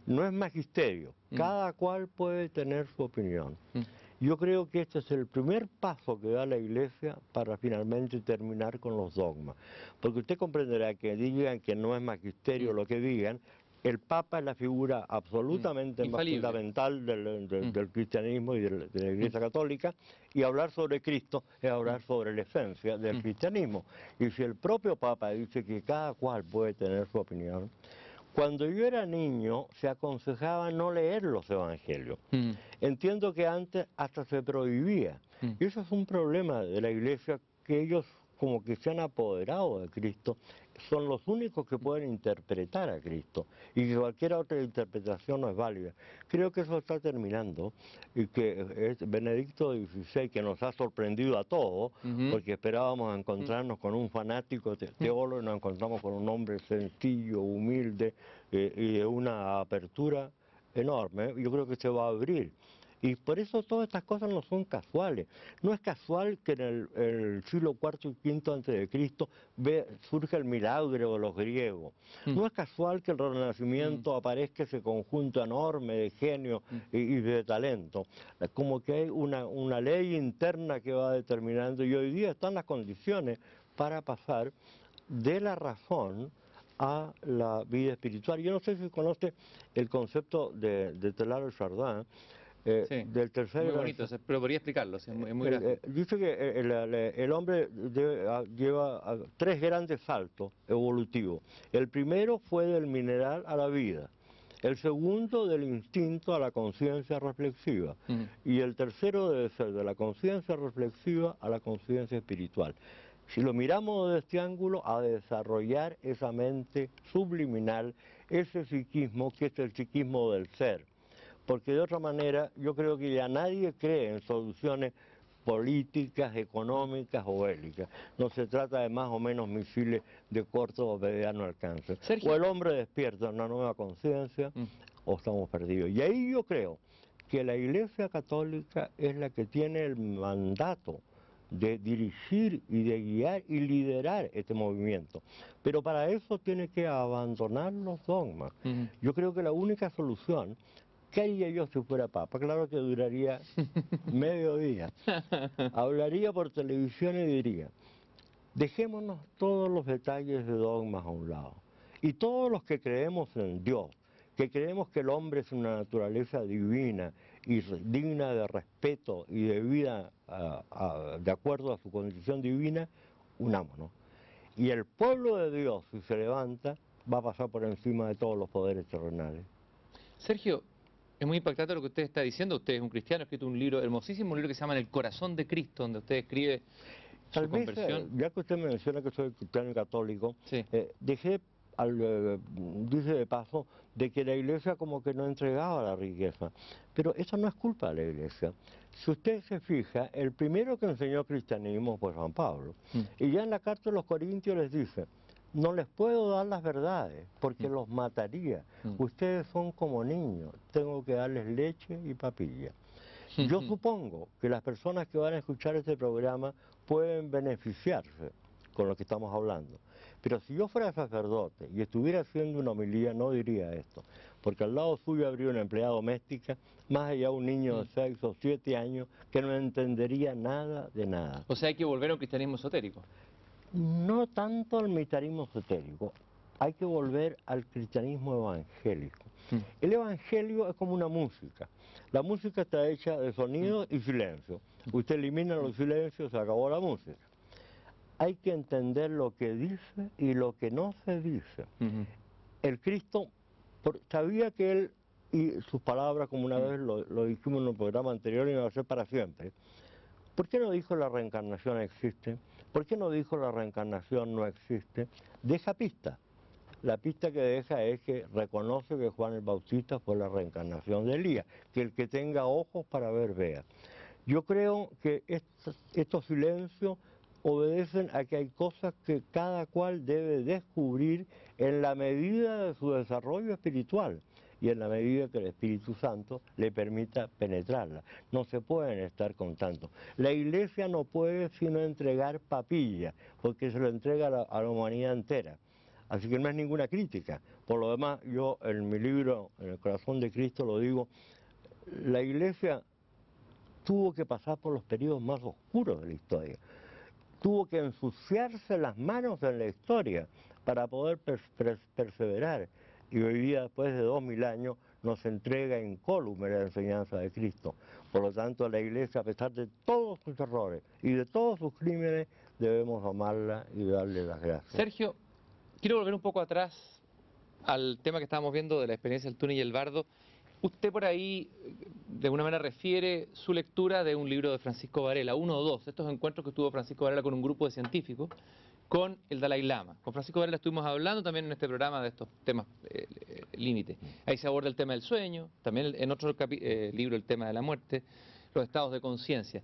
no es magisterio, cada cual puede tener su opinión. Yo creo que este es el primer paso que da la Iglesia para finalmente terminar con los dogmas. Porque usted comprenderá que digan que no es magisterio lo que digan, el Papa es la figura absolutamente más fundamental del cristianismo y de la Iglesia Católica, y hablar sobre Cristo es hablar sobre la esencia del cristianismo. Y si el propio Papa dice que cada cual puede tener su opinión, cuando yo era niño se aconsejaba no leer los evangelios. Entiendo que antes hasta se prohibía. Y eso es un problema de la Iglesia, que ellos como que se han apoderado de Cristo, son los únicos que pueden interpretar a Cristo y que cualquier otra interpretación no es válida. Creo que eso está terminando y que es Benedicto XVI, que nos ha sorprendido a todos, porque esperábamos encontrarnos con un fanático teólogo y nos encontramos con un hombre sencillo, humilde y de una apertura enorme. Yo creo que se va a abrir. Y por eso todas estas cosas no son casuales. No es casual que en el siglo IV y V antes de Cristo surge el milagro de los griegos. No es casual que el Renacimiento aparezca ese conjunto enorme de genio y de talento. Como que hay una ley interna que va determinando, y hoy día están las condiciones para pasar de la razón a la vida espiritual. Yo no sé si conoce el concepto de Teilhard de Chardin, Sí, del tercer muy bonito, pero podría explicarlo, es muy gráfico. dice que el hombre lleva tres grandes saltos evolutivos. El primero fue del mineral a la vida, el segundo del instinto a la conciencia reflexiva, y el tercero debe ser de la conciencia reflexiva a la conciencia espiritual. si lo miramos desde este ángulo, a desarrollar esa mente subliminal, ese psiquismo que es el psiquismo del ser. Porque de otra manera yo creo que ya nadie cree en soluciones políticas, económicas o bélicas. No se trata de más o menos misiles de corto o mediano alcance. Sergio. O el hombre despierta una nueva conciencia o estamos perdidos. Y ahí yo creo que la Iglesia Católica es la que tiene el mandato de dirigir y de guiar y liderar este movimiento. Pero para eso tiene que abandonar los dogmas. Yo creo que la única solución, ¿qué haría yo si fuera papa? Claro que duraría medio día. Hablaría por televisión y diría, dejémonos todos los detalles de dogmas a un lado. Y todos los que creemos en Dios, que creemos que el hombre es una naturaleza divina y digna de respeto y de vida de acuerdo a su condición divina, unámonos. Y el pueblo de Dios, si se levanta, va a pasar por encima de todos los poderes terrenales. Sergio, es muy impactante lo que usted está diciendo. Usted es un cristiano, ha escrito un libro, hermosísimo, un libro que se llama El corazón de Cristo, donde usted escribe Tal su vez, conversión. ya que usted menciona que soy cristiano y católico, Sí. dice de paso, de que la Iglesia como que no entregaba la riqueza. Pero eso no es culpa de la Iglesia. Si usted se fija, el primero que enseñó cristianismo fue San Pablo. Y ya en la carta de los Corintios les dice, no les puedo dar las verdades, porque los mataría. Ustedes son como niños, tengo que darles leche y papilla. Yo supongo que las personas que van a escuchar este programa pueden beneficiarse con lo que estamos hablando. Pero si yo fuera sacerdote y estuviera haciendo una homilía, no diría esto. Porque al lado suyo habría una empleada doméstica, más allá un niño de 6 o 7 años, que no entendería nada de nada. O sea, hay que volver a un cristianismo esotérico. No tanto al militarismo esotérico, hay que volver al cristianismo evangélico. El evangelio es como una música. La música está hecha de sonido y silencio. Usted elimina los silencios, se acabó la música. Hay que entender lo que dice y lo que no se dice. El Cristo sabía que él y sus palabras, como una vez lo dijimos en un programa anterior, iban a ser para siempre. ¿Por qué no dijo la reencarnación existe? ¿Por qué no dijo la reencarnación no existe? Deja pista. La pista que deja es que reconoce que Juan el Bautista fue la reencarnación de Elías, que el que tenga ojos para ver vea. Yo creo que estos silencios obedecen a que hay cosas que cada cual debe descubrir en la medida de su desarrollo espiritual y en la medida que el Espíritu Santo le permita penetrarla. No se pueden estar con tanto. La Iglesia no puede sino entregar papilla, porque se lo entrega a la humanidad entera. Así que no es ninguna crítica. Por lo demás, yo en mi libro, En el corazón de Cristo, lo digo, la Iglesia tuvo que pasar por los periodos más oscuros de la historia. Tuvo que ensuciarse las manos en la historia para poder perseverar. Y hoy día, después de 2000 años, nos entrega incólume la enseñanza de Cristo. Por lo tanto, la Iglesia, a pesar de todos sus errores y de todos sus crímenes, debemos amarla y darle las gracias. Sergio, quiero volver un poco atrás al tema que estábamos viendo de la experiencia del túnel y el bardo. Usted por ahí, de alguna manera, refiere su lectura de un libro de Francisco Varela, uno o dos, estos encuentros que tuvo Francisco Varela con un grupo de científicos, con el Dalai Lama. Con Francisco Varela estuvimos hablando también en este programa de estos temas límite. Ahí se aborda el tema del sueño, también en otro libro el tema de la muerte, los estados de conciencia.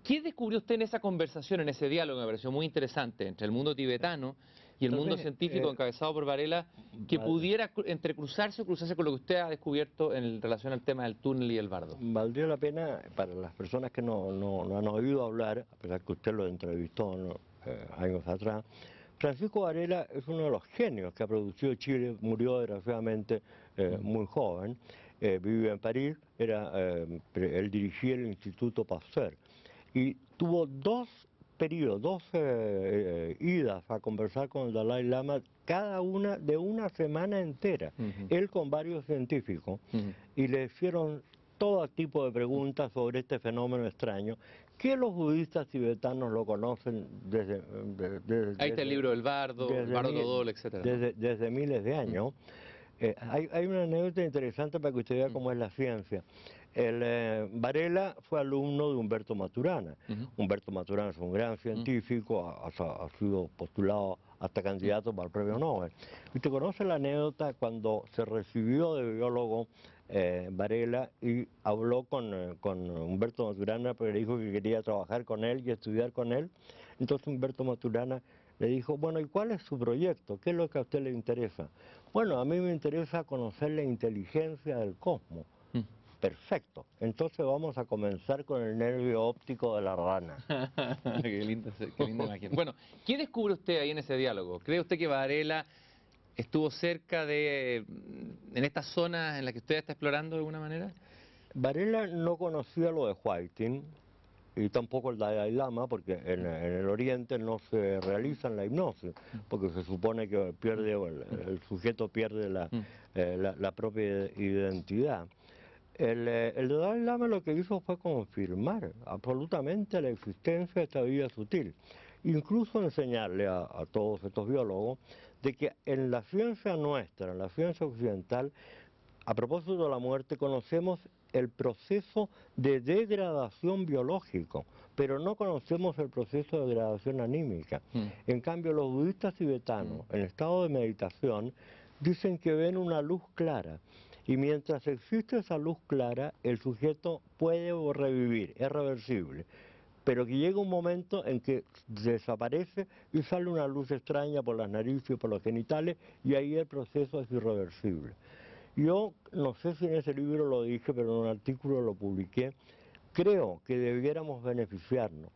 ¿Qué descubrió usted en esa conversación, en ese diálogo, me pareció muy interesante, entre el mundo tibetano y el mundo científico encabezado por Varela, que pudiera entrecruzarse o cruzarse con lo que usted ha descubierto en relación al tema del túnel y el bardo? Valdría la pena, para las personas que no han oído hablar, a pesar que usted lo entrevistó años atrás, Francisco Varela es uno de los genios que ha producido Chile, murió desgraciadamente muy joven, vive en París, él dirigía el Instituto Pasteur y tuvo dos idas a conversar con el Dalai Lama, cada una de una semana entera, él con varios científicos, y le hicieron todo tipo de preguntas sobre este fenómeno extraño, que los budistas tibetanos lo conocen desde ahí está el libro del bardo, el bardo Todol, etc. desde miles de años. Hay una anécdota interesante para que usted vea cómo es la ciencia. Varela fue alumno de Humberto Maturana. Ujú. Humberto Maturana es un gran científico, ha sido postulado hasta candidato para el premio Nobel. ¿Y te conoce la anécdota cuando se recibió de biólogo Varela y habló con Humberto Maturana porque le dijo que quería trabajar con él y estudiar con él? Entonces Humberto Maturana le dijo, bueno, ¿y cuál es su proyecto? ¿Qué es lo que a usted le interesa? Bueno, a mí me interesa conocer la inteligencia del cosmos. Mm. Perfecto, entonces vamos a comenzar con el nervio óptico de la rana. Qué linda imagen. Bueno, ¿qué descubre usted ahí en ese diálogo? ¿Cree usted que Varela estuvo cerca de, en estas zonas en las que usted está explorando de alguna manera? Varela no conocía lo de Whiting y tampoco el Dalai Lama, porque en el Oriente no se realiza la hipnosis, porque se supone que pierde, el sujeto pierde Mm. la propia identidad. El Dalai Lama lo que hizo fue confirmar absolutamente la existencia de esta vida sutil, incluso enseñarle a todos estos biólogos de que en la ciencia nuestra, en la ciencia occidental, a propósito de la muerte, conocemos el proceso de degradación biológico, pero no conocemos el proceso de degradación anímica. Mm. En cambio, los budistas tibetanos, en estado de meditación, dicen que ven una luz clara. Y mientras existe esa luz clara, el sujeto puede revivir, es reversible. Pero que llega un momento en que desaparece y sale una luz extraña por las narices y por los genitales, y ahí el proceso es irreversible. Yo no sé si en ese libro lo dije, pero en un artículo lo publiqué, creo que debiéramos beneficiarnos.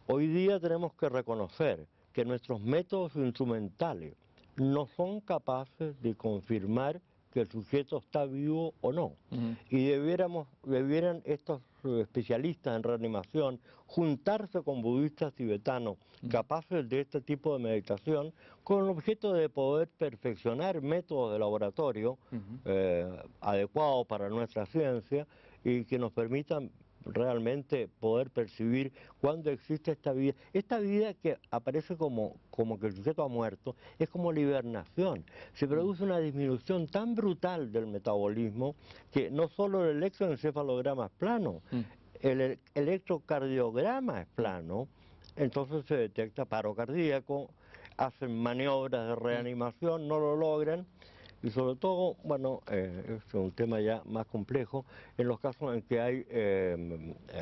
Hoy día tenemos que reconocer que nuestros métodos instrumentales no son capaces de confirmar que el sujeto está vivo o no. Ujú. Y debieran estos especialistas en reanimación juntarse con budistas tibetanos capaces de este tipo de meditación con el objeto de poder perfeccionar métodos de laboratorio Ujú. adecuados para nuestra ciencia y que nos permitan realmente poder percibir cuándo existe esta vida que aparece como que el sujeto ha muerto, es como la hibernación. Se produce una disminución tan brutal del metabolismo que no solo el electroencefalograma es plano, Mm. el electrocardiograma es plano, entonces se detecta paro cardíaco, hacen maniobras de reanimación, no lo logran. Y sobre todo, bueno, es un tema ya más complejo, en los casos en que hay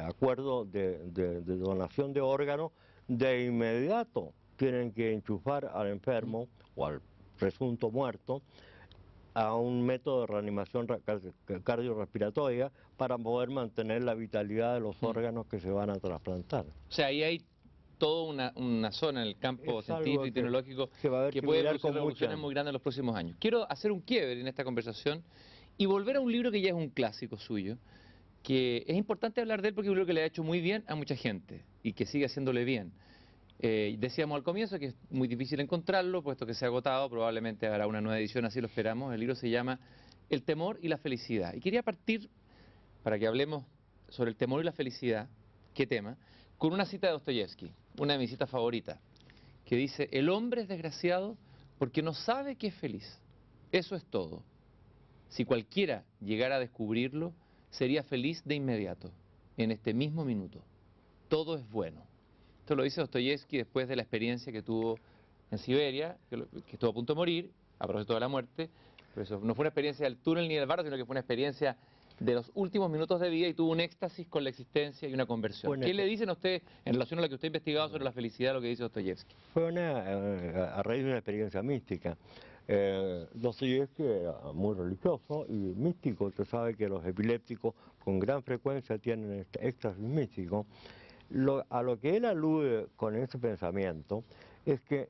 acuerdos de donación de órganos, de inmediato tienen que enchufar al enfermo o al presunto muerto a un método de reanimación cardiorrespiratoria para poder mantener la vitalidad de los órganos que se van a trasplantar. O sea, ahí hay toda una zona en el campo Es científico algo y que tecnológico se va a ver que que puede mirar producir con revoluciones muy grandes en los próximos años. Quiero hacer un quiebre en esta conversación y volver a un libro que ya es un clásico suyo, que es importante hablar de él porque es un libro que le ha hecho muy bien a mucha gente y que sigue haciéndole bien. Decíamos al comienzo que es muy difícil encontrarlo, puesto que se ha agotado, probablemente habrá una nueva edición, así lo esperamos. El libro se llama El temor y la felicidad. Y quería partir, para que hablemos sobre el temor y la felicidad, qué tema, con una cita de Dostoyevsky, una de mis citas favoritas, que dice: el hombre es desgraciado porque no sabe que es feliz. Eso es todo. Si cualquiera llegara a descubrirlo, sería feliz de inmediato, en este mismo minuto. Todo es bueno. Esto lo dice Dostoyevsky después de la experiencia que tuvo en Siberia, que estuvo a punto de morir, a propósito de la muerte, pero eso no fue una experiencia del túnel ni del barro, sino que fue una experiencia de los últimos minutos de vida y tuvo un éxtasis con la existencia y una conversión. Bueno, ¿Qué le dicen a usted en relación a lo que usted ha investigado sobre la felicidad, lo que dice Dostoyevsky? fue a raíz de una experiencia mística. Dostoyevsky era muy religioso y místico. Usted sabe que los epilépticos con gran frecuencia tienen este éxtasis místico. A lo que él alude con ese pensamiento es que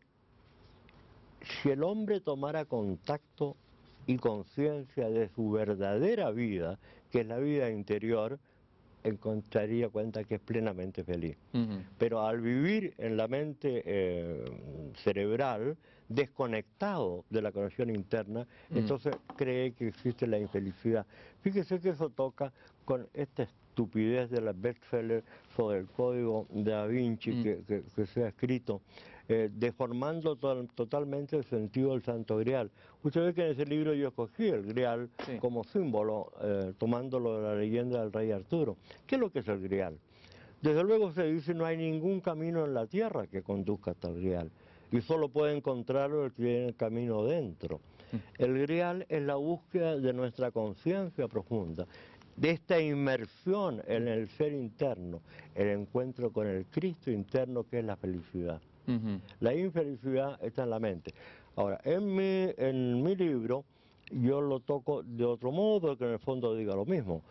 si el hombre tomara contacto y conciencia de su verdadera vida, que es la vida interior, encontraría cuenta que es plenamente feliz. Ujú. Pero al vivir en la mente cerebral, desconectado de la conexión interna, Ujú. entonces cree que existe la infelicidad. Fíjese que eso toca con esta estupidez de la bestseller sobre el código de Da Vinci Mm. que se ha escrito. deformando totalmente el sentido del Santo Grial. Usted ve que en ese libro yo escogí el Grial Sí. como símbolo, tomándolo de la leyenda del rey Arturo. ¿Qué es lo que es el Grial? Desde luego se dice no hay ningún camino en la tierra que conduzca hasta el Grial, y solo puede encontrarlo el que tiene el camino dentro. El Grial es la búsqueda de nuestra conciencia profunda, de esta inmersión en el ser interno, el encuentro con el Cristo interno que es la felicidad. La infelicidad está en la mente. Ahora, en mi libro yo lo toco de otro modo, porque en el fondo diga lo mismo.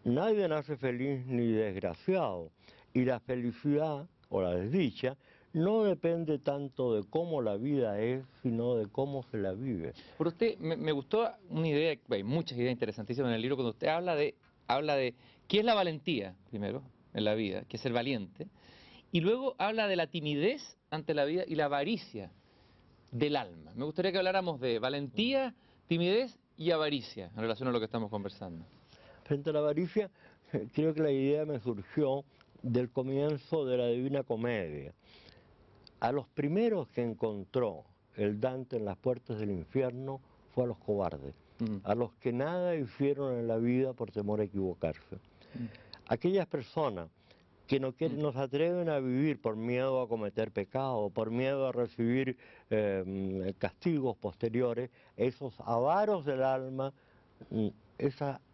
Nadie nace feliz ni desgraciado, y la felicidad o la desdicha no depende tanto de cómo la vida es, sino de cómo se la vive. Pero usted, me gustó una idea, hay muchas ideas interesantísimas en el libro, cuando usted habla de qué es la valentía, primero, en la vida, que es ser valiente, y luego habla de la timidez ante la vida y la avaricia del alma. Me gustaría que habláramos de valentía, timidez y avaricia en relación a lo que estamos conversando. Frente a la avaricia, creo que la idea me surgió del comienzo de la Divina Comedia. A los primeros que encontró el Dante en las puertas del infierno fue a los cobardes, a los que nada hicieron en la vida por temor a equivocarse. Aquellas personas que no se atreven a vivir por miedo a cometer pecado, por miedo a recibir castigos posteriores, esos avaros del alma,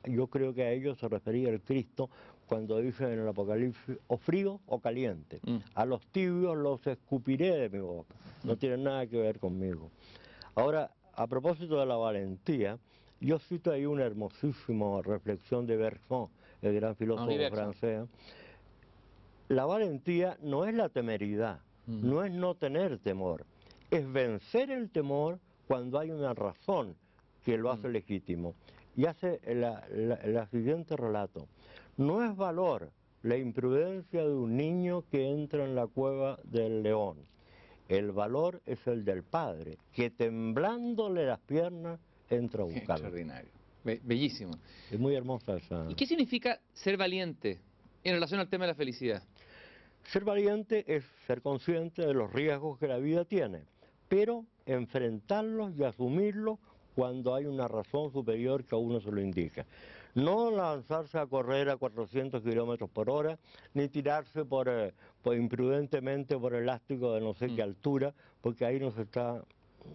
yo creo que a ellos se refería el Cristo cuando dice en el Apocalipsis, o frío o caliente. A los tibios los escupiré de mi boca. No tienen nada que ver conmigo. Ahora, a propósito de la valentía, yo cito ahí una hermosísima reflexión de Bergson, el gran filósofo francés. La valentía no es la temeridad, no es no tener temor, es vencer el temor cuando hay una razón que lo hace legítimo. Y hace el siguiente relato. No es valor la imprudencia de un niño que entra en la cueva del león. El valor es el del padre, que temblándole las piernas entra a buscarlo. Extraordinario. Bellísimo. Es muy hermosa esa. ¿Y qué significa ser valiente en relación al tema de la felicidad? Ser valiente es ser consciente de los riesgos que la vida tiene, pero enfrentarlos y asumirlos cuando hay una razón superior que a uno se lo indica. No lanzarse a correr a 400 kilómetros por hora, ni tirarse imprudentemente por el elástico de no sé qué altura, porque ahí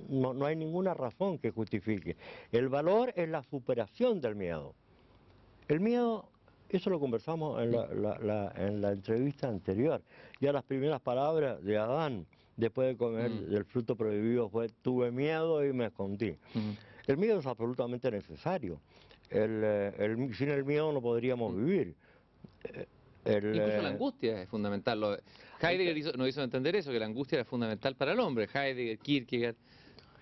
no hay ninguna razón que justifique. El valor es la superación del miedo. El miedo, eso lo conversamos en la entrevista anterior. Ya las primeras palabras de Adán, después de comer del fruto prohibido, fue: tuve miedo y me escondí. El miedo es absolutamente necesario. Sin el miedo no podríamos vivir. Incluso la angustia es fundamental. Heidegger nos hizo entender eso, que la angustia era fundamental para el hombre. Heidegger, Kierkegaard.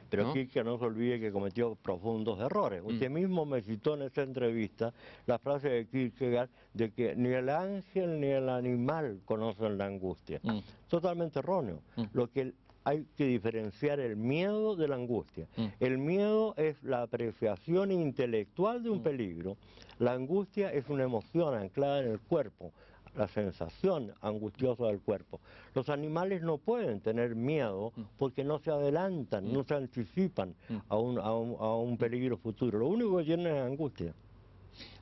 Pero Kierkegaard no se olvide que cometió profundos errores. Usted mismo me citó en esta entrevista la frase de Kierkegaard de que ni el ángel ni el animal conocen la angustia. Totalmente erróneo. Lo que hay que diferenciar el miedo de la angustia. El miedo es la apreciación intelectual de un peligro. La angustia es una emoción anclada en el cuerpo, la sensación angustiosa del cuerpo. Los animales no pueden tener miedo porque no se adelantan, no se anticipan a un peligro futuro. Lo único que tienen es angustia.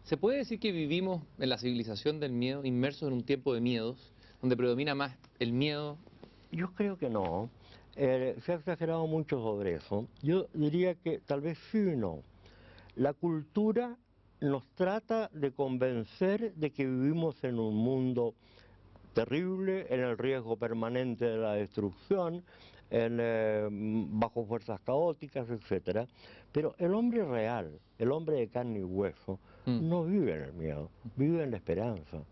¿Se puede decir que vivimos en la civilización del miedo, inmersos en un tiempo de miedos, donde predomina más el miedo? Yo creo que no. Se ha exagerado mucho sobre eso. Yo diría que tal vez sí y no. La cultura nos trata de convencer de que vivimos en un mundo terrible, en el riesgo permanente de la destrucción, bajo fuerzas caóticas, etc. Pero el hombre real, el hombre de carne y hueso, no vive en el miedo, vive en la esperanza.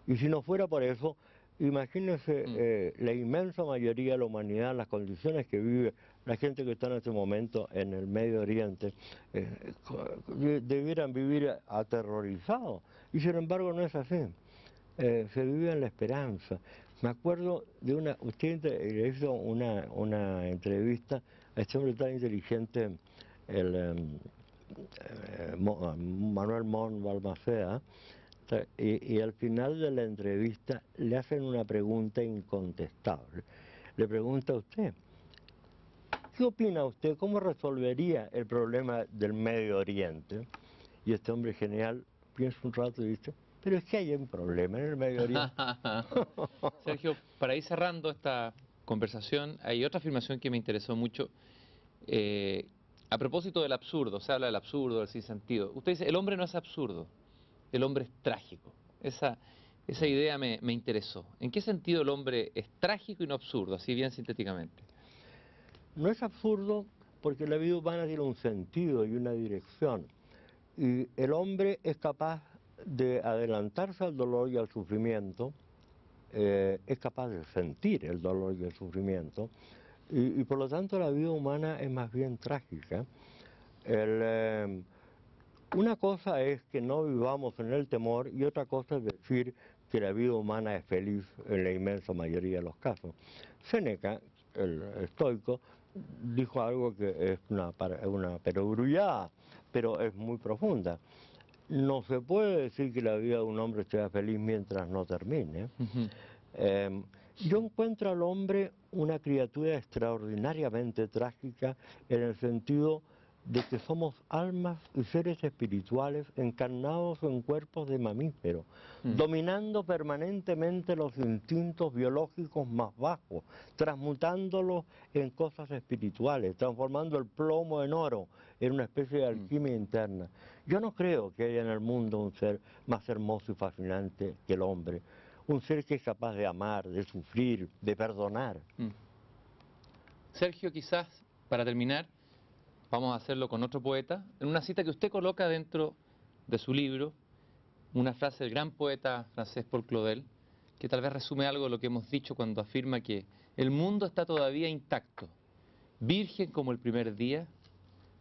Y si no fuera por eso, imagínense la inmensa mayoría de la humanidad, las condiciones que vive la gente que está en este momento en el Medio Oriente, debieran vivir aterrorizados. Y sin embargo no es así. Se vive en la esperanza. Me acuerdo de usted le hizo una entrevista a este hombre tan inteligente, Manuel Montt Balmaceda, y al final de la entrevista le hacen una pregunta incontestable. le pregunta a usted, ¿qué opina usted? ¿Cómo resolvería el problema del Medio Oriente? Y este hombre genial piensa un rato y dice, pero es que hay un problema en el Medio Oriente. Sergio, para ir cerrando esta conversación, hay otra afirmación que me interesó mucho. A propósito del absurdo, se habla del absurdo, del sinsentido. Usted dice, el hombre no es absurdo, el hombre es trágico. Esa idea me interesó. ¿En qué sentido el hombre es trágico y no absurdo, así bien sintéticamente? No es absurdo porque la vida humana tiene un sentido y una dirección. Y el hombre es capaz de adelantarse al dolor y al sufrimiento, es capaz de sentir el dolor y el sufrimiento, y por lo tanto la vida humana es más bien trágica. Una cosa es que no vivamos en el temor y otra cosa es decir que la vida humana es feliz en la inmensa mayoría de los casos. Séneca, el estoico, dijo algo que es una perogrullada, pero es muy profunda. No se puede decir que la vida de un hombre sea feliz mientras no termine. Yo encuentro al hombre una criatura extraordinariamente trágica en el sentido de que somos almas y seres espirituales encarnados en cuerpos de mamíferos, dominando permanentemente los instintos biológicos más bajos, transmutándolos en cosas espirituales, transformando el plomo en oro, en una especie de alquimia interna. Yo no creo que haya en el mundo un ser más hermoso y fascinante que el hombre, un ser que es capaz de amar, de sufrir, de perdonar. Sergio, quizás, para terminar, vamos a hacerlo con otro poeta, en una cita que usted coloca dentro de su libro, una frase del gran poeta francés Paul Claudel, que tal vez resume algo de lo que hemos dicho cuando afirma que el mundo está todavía intacto, virgen como el primer día,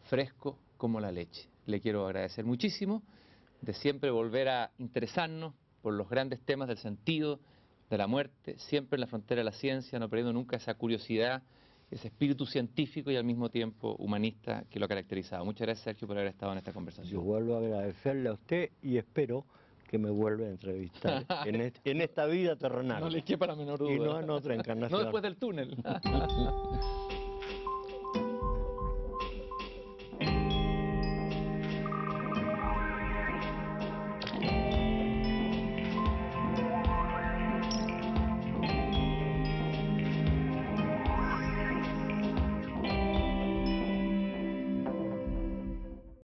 fresco como la leche. Le quiero agradecer muchísimo de siempre volver a interesarnos por los grandes temas del sentido, de la muerte, siempre en la frontera de la ciencia, no perdiendo nunca esa curiosidad, ese espíritu científico y al mismo tiempo humanista que lo ha caracterizado. Muchas gracias, Sergio, por haber estado en esta Yo conversación. vuelvo a agradecerle a usted y espero que me vuelva a entrevistar en esta vida terrenal. No le quepa la menor duda. Y no en otra No encarnación. después del túnel.